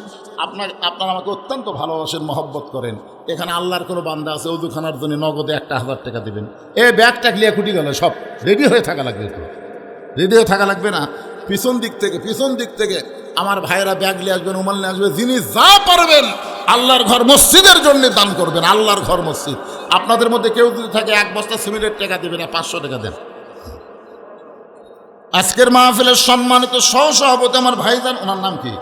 আপনারা আমাকে অত্যন্ত ভালোবাসেন, মহব্বত করেন। এখানে আল্লাহর কোনো বান্দা আছে অজুখানার জন্য নগদে 1000 টাকা দেবেন। ব্যাগটা ক্লিয়ার খুঁটি গেল, সব রেডি হয়ে থাকা লাগবে, একটু রেডি হয়ে থাকা লাগবে না? পিছন দিক থেকে আমার ভাইয়েরা ব্যাগ নিয়ে আসবেন, উমাল নিয়ে আসবে, যিনি যা পারবেন আল্লাহর ঘর মসজিদের জন্য দান করবেন। আল্লাহর ঘর মসজিদ। আপনাদের মধ্যে কেউ যদি থাকে 1 বস্তা সিমেন্টের টাকা দেবেন না, 500 টাকা দেন। আজকের মাহফিলের সম্মানিত সহসভাপতি আমার ভাইজান, ওনার নাম কি,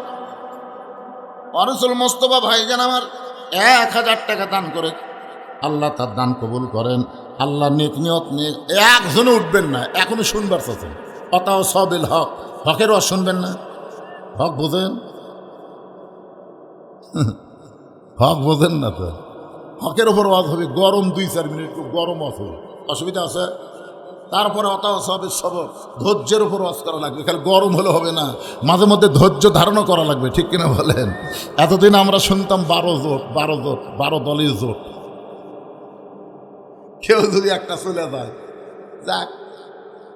ওয়ারিসুল মোস্তফা ভাইজান আমার 1000 টাকা দান করে। আল্লাহ তার দান কবুল করেন। আল্লাহ নেক নিয়ত নিয়ে একজনে উঠবেন না, এখনো শুনবার চাচ্ছেন। অতাও সবিল হক, হকের ওয়াজ শুনবেন না? হক বোঝেন? হক বোঝেন না তো। হকের ওপর ওয়াজ হবে, গরম 2-4 মিনিট গরম ওয়াজ হবে, অসুবিধা আছে? তারপরে অতাও সবের সবর, ধৈর্যের উপর ওয়াজ করা লাগবে। খালি গরম হলে হবে না, মাঝে মধ্যে ধৈর্য ধারণও করা লাগবে, ঠিক কিনা বলেন? এতদিন আমরা শুনতাম 12 জোট 12 দলীয় জোট। কেউ যদি একটা চলে যায় যাক,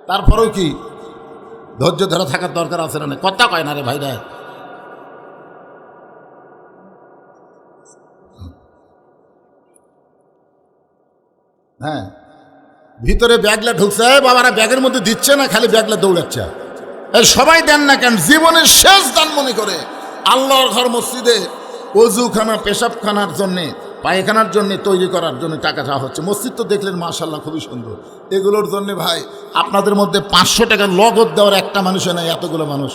তারপরেও কি ধৈর্য ধরে থাকার দরকার আছে না? কথা কয় না রে ভাইরা। হ্যাঁ, ভিতরে ব্যাগলা ঢুকছে, বাবারা ব্যাগের মধ্যে দিচ্ছে না, খালি ব্যাগলা দৌড়াচ্ছে। এই সবাই দেন না কেন? জীবনের শেষ দান মনে করে আল্লাহর ঘর মসজিদে অজুখানা, পেশাবখানার জন্যে, পায়খানার জন্য তৈরি করার জন্য টাকা চাওয়া হচ্ছে। মসজিদ তো দেখলেন মাশাআল্লাহ খুবই সুন্দর। এগুলোর জন্য ভাই আপনাদের মধ্যে 500 টাকা নগদ দেওয়ার একটা মানুষও নাই, এতগুলো মানুষ।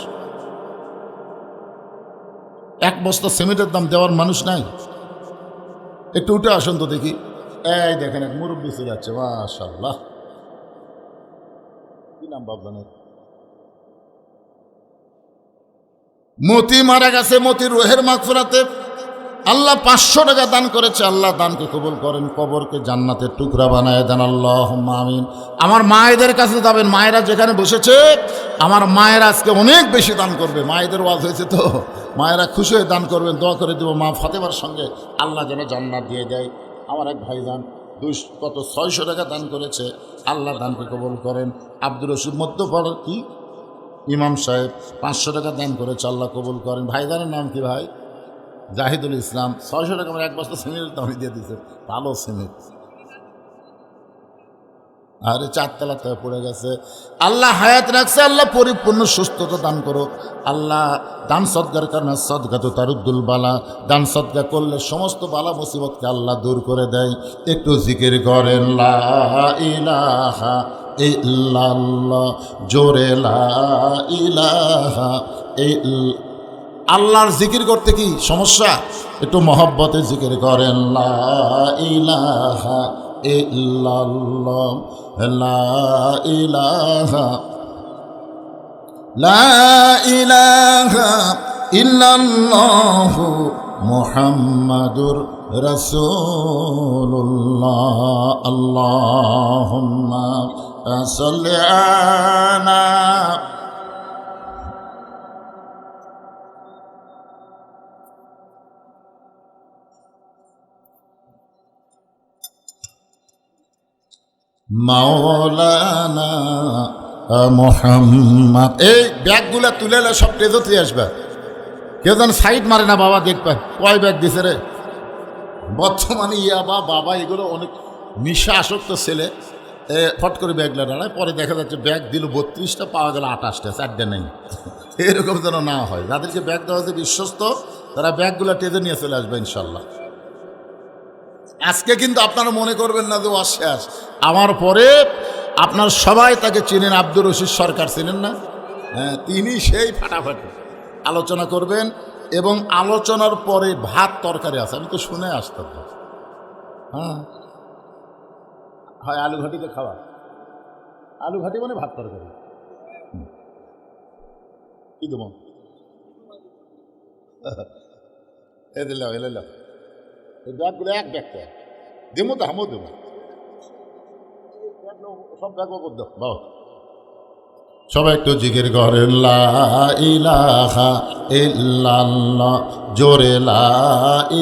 1 বস্তা সিমেন্টের দাম দেওয়ার মানুষ নাই। একটু উঠে আসুন তো দেখি। এই দেখেন এক মুরব্বী চলে যাচ্ছে, মাশাআল্লাহ। কি নাম বাবজানের? মতি মারা গেছে, মতির রুহের মাগফিরাতে আল্লাহ 500 টাকা দান করেছে। আল্লাহ দানকে কবুল করেন, কবরকে জান্নাতের টুকরা বানায় দেন, আল্লাহুম্মা আমিন। আমার মায়েদের কাছে যাবেন, মায়েরা যেখানে বসেছে, আমার মায়েরা আজকে অনেক বেশি দান করবে। মায়েদের ওয়াজ হয়েছে তো, মায়েরা খুশি হয়ে দান করবেন। দোয়া করে দেবো মা ফাতেমার সঙ্গে আল্লাহ যেন জান্নাত দিয়ে দেয়। আমার এক ভাইজান 600 টাকা দান করেছে, আল্লাহ দানকে কবুল করেন। আব্দুর রশিদ মধ্যপাড়ার কি ইমাম সাহেব 500 টাকা দান করেছে, আল্লাহ কবুল করেন। ভাইজানের নাম কি ভাই? জাহিদুল ইসলাম। 600 টাকা আমার 1 বস্তা সিমেন্টের দামই দিয়ে দিয়েছে, ভালো সিমেন্ট। আরে 4 তলাতে পড়ে গেছে। আল্লাহ হায়াত রাখছে, আল্লাহ পরিপূর্ণ সুস্থতা দান করো। আল্লাহ দান সদকার কারণে সদকা তো তারুদ্দুল বালা, দান সদকা করলে সমস্ত বালা মুসিবতকে আল্লাহ দূর করে দেয়। একটু জিকির করেন লা ইলাহা ইল্লাল্লাহ, জোরে লা ইলাহা ইল্লাল্লাহ। আল্লাহর জিকির করতে কি সমস্যা? একটু মহব্বতে জিকির করেন লা ইলাহা ইল্লাল্লাহ, লা ইলাহা, লা ইলাহা ইল্লাল্লাহু মুহাম্মাদুর রাসূলুল্লাহ। আল্লাহুম্মা সাল্লি আলা মাওলানা মুহাম্মদ। এই ব্যাগগুলা তুলে সব টেজতে আসবে, কেউ যেন সাইড মারে না বাবা। দেখবেন কয় ব্যাগ দিছে রে বর্তমানে ইয়াবা বাবা, এগুলো অনেক নিশা আসক্ত ছেলে। ফট করে ব্যাগলা দাঁড়ায়, পরে দেখা যাচ্ছে ব্যাগ দিল 32টা, পাওয়া গেল 28টা, 4টে নেই। এরকম যেন না হয়। যাদেরকে ব্যাগ দেওয়া হচ্ছে বিশ্বস্ত, তারা ব্যাগগুলা টেজে নিয়ে চলে আসবে ইনশাল্লাহ। আজকে কিন্তু আপনারা মনে করবেন না যে ও শেষ। আমার পরে আপনার সবাই তাকে চিনেন, আব্দুর রশিদ সরকার চিনেন না? হ্যাঁ, তিনি সেই ফাটাফাটি আলোচনা করবেন। এবং আলোচনার পরে ভাত তরকারি আছে, আমি তো শুনে আসতাম। হ্যাঁ হয় আলু ঘাটিতে খাওয়া, আলু ঘাটি মানে ভাত তরকারি। কি দেব এ দিল এল এই ব্যাগগুলো এক ব্যাগটা দেবো তো, আমিও দেবো সব ব্যাগ দেব বাবা। সবাই একটু জিকির করেন লা ইলাহা ইল্লাল্লাহ, জোরে লা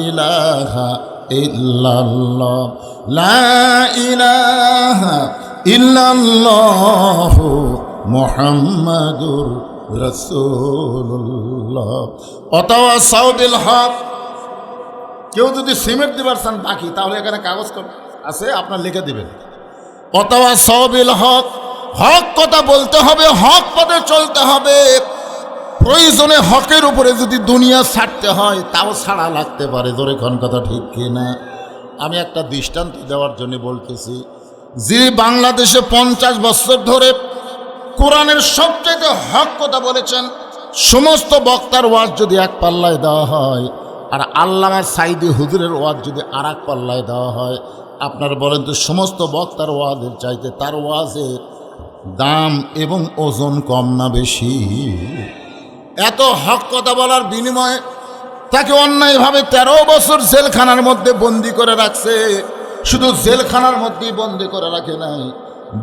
ইলাহা ইল্লাল্লাহ, লা ইলাহা ইল্লাল্লাহ মুহাম্মাদুর রাসূলুল্লাহ। ওয়াতাওয়াসাউ বিল হক। কেউ যদি সিমেন্ট দিবার চান বাকি, তাহলে এখানে কাগজ আছে, আপনার লিখে দিবেন। ওয়াতাওয়াসাউ বিল হক, হক কথা বলতে হবে, হক পথে চলতে হবে। প্রয়োজনে হকের উপরে যদি দুনিয়া ছাড়তে হয় তাও ছাড়া লাগতে পারে। জোরে কোন কথা ঠিক কিনা? আমি একটা দৃষ্টান্ত দেওয়ার জন্য বলতেছি, যিনি বাংলাদেশে 50 বছর ধরে কোরআনের সবচেয়ে হক কথা বলেছেন, সমস্ত বক্তার ওয়াজ যদি এক পাল্লায় দেওয়া হয় আর আল্লামা সাইদি হুজুরের ওয়াজ যদি আর এক পাল্লায় দেওয়া হয়, আপনার বলেন তো সমস্ত বক্তার ওয়াজের চাইতে তার ওয়াজের দাম এবং ওজন কম না বেশি? এত হক কথা বলার বিনিময়ে তাকে অন্যায়ভাবে 13 বছর জেলখানার মধ্যে বন্দি করে রাখছে। শুধু জেলখানার মধ্যেই বন্দি করে রাখে নাই,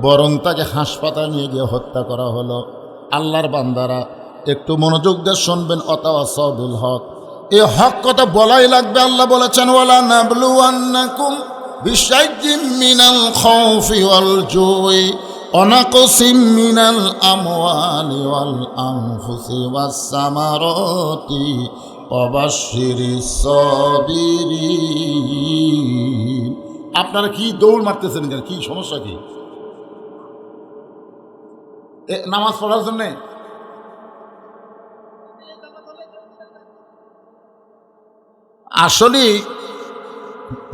বরং তাকে হাসপাতালে নিয়ে গিয়ে হত্যা করা হলো। আল্লাহর বান্দারা একটু মনোযোগ দিয়ে শুনবেন, ওয়াতাওয়াসাউ বিল হক, এই হক কথা বলাই লাগবে। আল্লাহ বলেছেন, ওয়ালা নাবলুওয়ান্নাকুম বিশাইয়্যিম মিনাল খাউফি ওয়াল জুই ওয়া নাকসিম মিনাল আমওয়ালি ওয়াল আনফুসি ওয়াস সামারাতি ওয়া বাশশিরিস সাবিরিন। আপনারা কি দৌড় মারতেছেন কেন? কি সমস্যা? কি নামাজ পড়ার জন্য? আসলে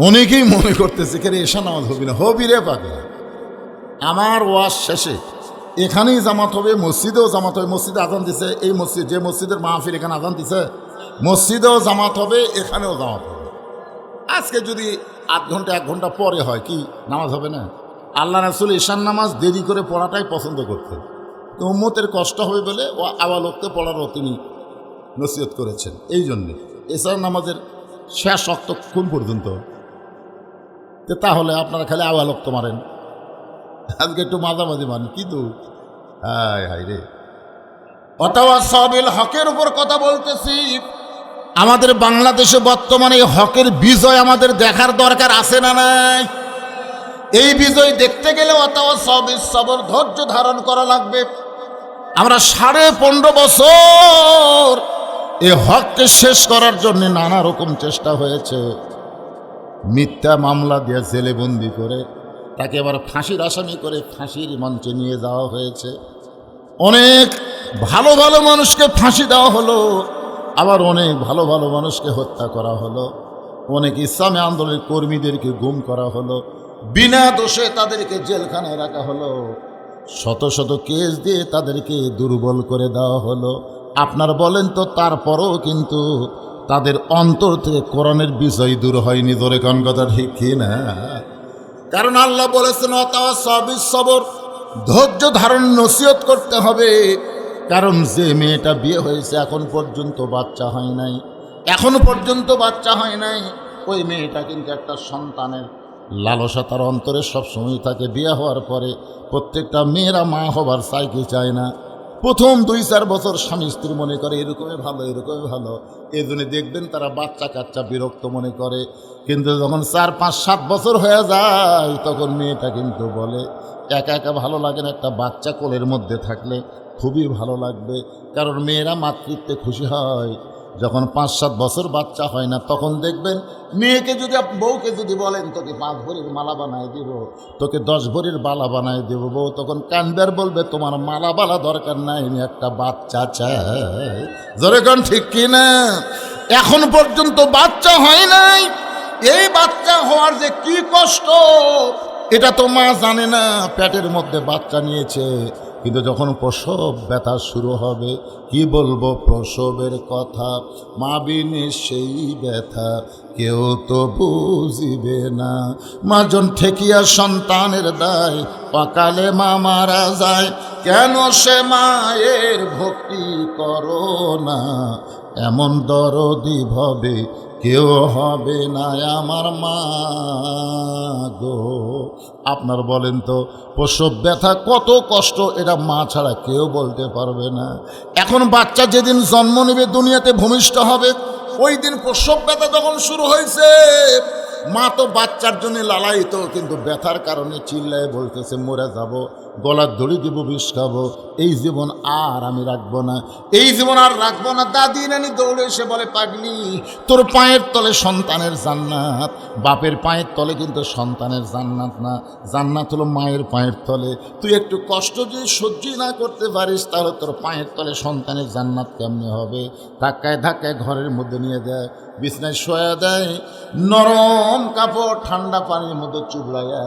অনেকেই মনে করতেছে কেন এসা নামাজ হবি না। হবি রে পাগলা, আমার ওয়াজ শেষে এখানেই জামাত হবে, মসজিদেও জামাত হবে। মসজিদে আজান দিছে, এই মসজিদ যে মসজিদের মাহফিল এখানে আজান দিছে, মসজিদেও জামাত হবে, এখানেও জামাত হবে। আজকে যদি আধ ঘন্টা 1 ঘন্টা পরে হয়, কি নামাজ হবে না? আল্লাহ রাসূল ঈশান নামাজ দেরি করে পড়াটাই পছন্দ করতেন। তো উম্মতের কষ্ট হবে বলে ও আওয়ালকে পড়ারও তিনি নসিহত করেছেন। এই জন্যে ঈশান নামাজের শেষ ওয়াক্ত কোন পর্যন্ত? তাহলে আপনারা খালি আওয়ালক্ত মারেন, আজকে একটু মাঝামাঝি মারেন, কিন্তু হায় হায় রে। ওয়াতাওয়াসাউ বিল হকের উপর কথা বলতেছি। আমাদের বাংলাদেশে বর্তমানে হকের বিজয় আমাদের দেখার দরকার আছে না নাই? এই বিজয় দেখতে গেলে ওয়াতাওয়াসাউ বিস সবর, ধৈর্য ধারণ করা লাগবে। আমরা 15.5 বছর এই হককে শেষ করার জন্য নানা রকম চেষ্টা হয়েছে। মিথ্যা মামলা দিয়ে জেলে বন্দি করে তাকে আবার ফাঁসির আসামি করে ফাঁসির মঞ্চে নিয়ে যাওয়া হয়েছে। অনেক ভালো ভালো মানুষকে ফাঁসি দেওয়া হলো, আবার অনেক ভালো ভালো মানুষকে হত্যা করা হলো। অনেক ইসলামী আন্দোলনের কর্মীদেরকে গুম করা হলো, বিনা দোষে তাদেরকে জেলখানায় রাখা হলো, শত শত কেস দিয়ে তাদেরকে দুর্বল করে দেওয়া হলো। আপনার বলেন তো, তারপরও কিন্তু তাদের অন্তর থেকে কোরআনের বিজয় দূর হয়নি। ধরে কোন কথা ঠিক কি না? কারণ আল্লাহ বলেছেন ওয়াতাওয়াসাউ বিস সবর, ধৈর্য ধারণ নসিহত করতে হবে। কারণ যে মেয়েটা বিয়ে হয়েছে এখন পর্যন্ত বাচ্চা হয় নাই, এখনো পর্যন্ত বাচ্চা হয় নাই, ওই মেয়েটা কিন্তু একটা সন্তানের লালসা তার অন্তরে সবসময় থাকে। বিয়ে হওয়ার পরে প্রত্যেকটা মেয়েরা মা হবার চাই কি চায় না? প্রথম 2-4 বছর স্বামী স্ত্রী মনে করে এরকমই ভালো, এরকমই ভালো, এই জন্য দেখবেন তারা বাচ্চা কাচ্চা বিরক্ত মনে করে। কিন্তু যখন 4-5-7 বছর হয়ে যায় তখন মেয়েটা কিন্তু বলে একা একা ভালো লাগে না, একটা বাচ্চা কোলের মধ্যে থাকলে খুবই ভালো লাগবে। কারণ মেয়েরা মাতৃত্বে খুশি হয়। যখন 5-7 বছর বাচ্চা হয় না তখন দেখবেন মেয়েকে যদি বউকে যদি বলেন তোকে 5 ভরির মালা বানায় দিব, তোকে 10 ভরির বালা বানায় দেব, বউ তখন কানবার বলবে তোমার মালা বালা দরকার নাই, আমি একটা বাচ্চা চাই। জোরে কোন ঠিক কি না? এখন পর্যন্ত বাচ্চা হয় নাই, এই বাচ্চা হওয়ার যে কি কষ্ট এটা তো মা জানে না। পেটের মধ্যে বাচ্চা নিয়েছে, কিন্তু যখন প্রসব ব্যথা শুরু হবে, কি বলবো প্রসবের কথা, মা বিনে সেই ব্যথা কেউ তো বুঝিবে না। মাজন ঠেকিয়া সন্তানের দায়, অকালে মা মারা যায়, কেন সে মায়ের ভক্তি করো না, এমন দরদি ভবে কেউ হবে না আমার মা গো। আপনার বলেন তো প্রসব ব্যথা কত কষ্ট, এটা মা ছাড়া কেউ বলতে পারবে না। এখন বাচ্চা যেদিন জন্ম নেবে, দুনিয়াতে ভূমিষ্ঠ হবে, ওই দিন প্রসব ব্যথা যখন শুরু হয়েছে, মা তো বাচ্চার জন্য লালায়িত, কিন্তু ব্যথার কারণে চিল্লায় বলতেছে মরে যাব। গলার দড়ি দিব, বিষ খাবো, এই জীবন আর আমি রাখবো না, এই জীবন আর রাখবো না। দাদি নানি দৌড়ে এসে বলে, পাগলি, তোর পায়ের তলে সন্তানের জান্নাত। বাপের পায়ের তলে কিন্তু সন্তানের জান্নাত না, জান্নাত হলো মায়ের পায়ের তলে। তুই একটু কষ্ট যদি সহ্যই না করতে পারিস, তাহলে তোর পায়ের তলে সন্তানের জান্নাত কেমনে হবে? ধাক্কায় ধাক্কায় ঘরের মধ্যে নিয়ে দেয়, বিছনায় শোয়া দেয়, নরম কাপড় ঠান্ডা পানির মধ্যে চুবড়াইয়া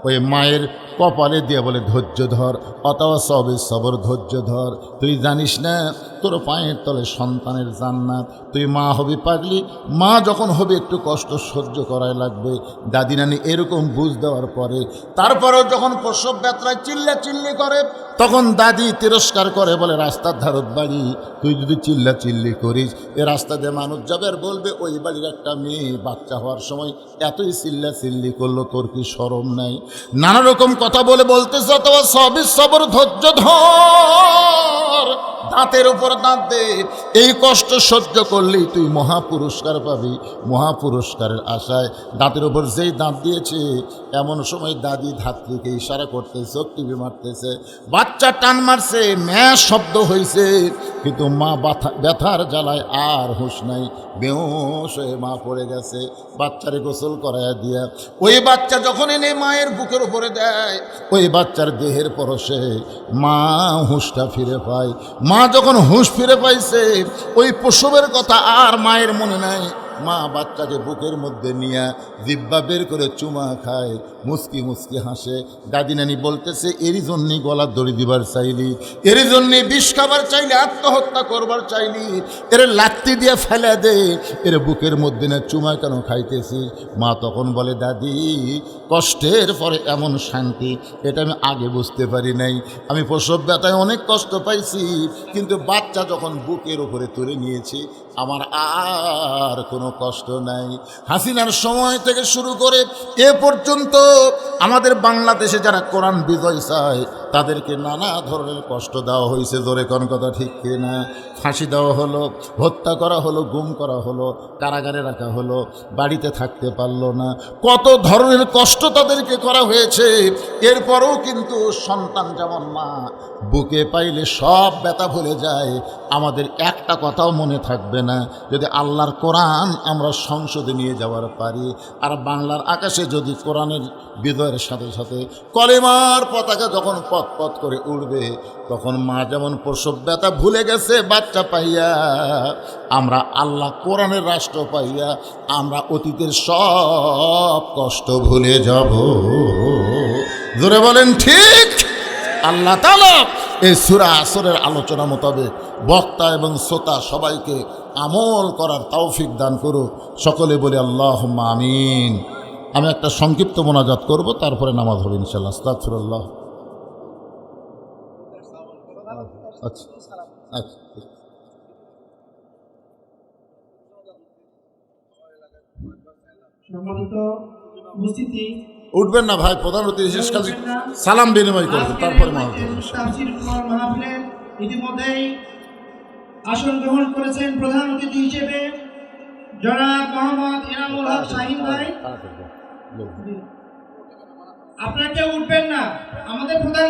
ওই মায়ের কপালে দিয়ে বলে, ধৈর্য ধর, অথবা সবে সবর, ধৈর্য ধর। তুই জানিস না তোর পায়ের তলে সন্তানের জান্নাত। তুই মা হবি পাগলি, মা যখন হবে একটু কষ্ট সহ্য করাই লাগবে। দাদি নানি এরকম বুঝ দেওয়ার পরে তারপরেও যখন প্রসব ব্যথায় চিল্লি করে, তখন দাদি তিরস্কার করে, বলে, রাস্তার ধারত বাড়ি, তুই যদি চিল্লি করিস এ রাস্তা দিয়ে মানুষ যাবে আর বলবে ওই বাড়ির একটা মেয়ে বাচ্চা হওয়ার সময় এতই চিল্লি করলো, তোর কি শরম নাই? নানা রকম কথা বলতেছ, অথবা সবই সবর, ধৈর্য ধর, দাঁতের উপর দাঁত দে। এই কষ্ট সহ্য করলেই তুই মহাপুরস্কার পাবি। মহাপুরস্কারের আশায় দাঁতের উপর যেই দাঁত দিয়েছে, এমন সময় দাদি ধাত্রীকে ইশারা করতেছে, চোখ টিপি মারতেছে, বাচ্চা টান মারছে, ম্যাঁ শব্দ হয়েছে, কিন্তু মা ব্যথার জ্বালায় আর হুঁশ নাই, বেহুশ হয়ে মা পড়ে গেছে। বাচ্চারে গোসল করাইয়া দিয়া ওই বাচ্চা যখন এনে মায়ের বুকের উপরে দেয়, ওই বাচ্চার দেহের পরশে মা হুঁশটা ফিরে পায়। মা যখন হুঁশ ফিরে পাইছে, ওই প্রসবের কথা আর মায়ের মনে নাই। মা বাচ্চাকে বুকের মধ্যে নিয়ে জিব্বা বের করে চুমা খায়, মুস্কি মুস্কি হাসে। দাদি নানি বলতেছে, এরই জন্যই গলার দড়ি দিবার চাইলি, এরই জন্যে বিষ খাবার চাইলি, আত্মহত্যা করবার চাইলি, এর লাত্তি দিয়ে ফেলে দে, এর বুকের মধ্যে না চুমা কেন খাইতেছি? মা তখন বলে, দাদি, কষ্টের পরে এমন শান্তি এটা আমি আগে বুঝতে পারি নাই। আমি প্রসব ব্যথায় অনেক কষ্ট পাইছি, কিন্তু বাচ্চা যখন বুকের উপরে তুলে নিয়েছি, আমার আর কোনো কষ্ট নাই। হাসিনার সময় থেকে শুরু করে এ পর্যন্ত আমাদের বাংলাদেশে যারা কোরআন বিজয় চায়, তাদেরকে নানা ধরনের কষ্ট দেওয়া হয়েছে। জোরে কোন কথা ঠিক কিনা? ফাঁসি দেওয়া হলো, হত্যা করা হলো, গুম করা হলো, কারাগারে রাখা হলো, বাড়িতে থাকতে পারলো না, কত ধরনের কষ্ট তাদেরকে করা হয়েছে। এরপরেও কিন্তু সন্তান যেমন মা বুকে পাইলে সব ব্যথা ভুলে যায়, আমাদের একটা কথাও মনে থাকবে না যদি আল্লাহর কোরআন আমরা সংসদে নিয়ে যাওয়ার পারি। আর বাংলার আকাশে যদি কোরআনের বিজয়ের সাথে সাথে কলেমার পতাকা যখন পথ পথ করে উড়বে, তখন মা যেমন প্রসব ব্যথা ভুলে গেছে বাচ্চা পাইয়া, আমরা আল্লাহ কোরআনের রাষ্ট্র পাইয়া আমরা অতীতের সব কষ্ট ভুলে যাব। জোরে বলেন ঠিক? আল্লাহ তাআলা এই সূরা আসরের আলোচনা মোতাবেক বক্তা এবং শ্রোতা সবাইকে আমল করার তৌফিক দান করুক। সকলে বলি আল্লাহুম্মা আমিন। আমি একটা সংক্ষিপ্ত মোনাজাত করব, তারপরে নামাজ হবে ইনশাআল্লাহ। আস্তাগফিরুল্লাহ। আচ্ছা আচ্ছা, সম্মানিত উপস্থিতি, উঠবেন না ভাই, প্রধান অতিথি বিশেষ কাজে সালাম বিনিময় করবেন, তারপরে নামাজ হবে ইনশাআল্লাহ। তাফসীর মাহফিলের ইতিমধ্যেই আসন গ্রহণ করেছেন প্রধান অতিথি হিসেবে জনাব মোহাম্মদ এনামুল হক শাহিন ভাই। আপনারা কেউ উঠবেন না, আমাদের প্রধান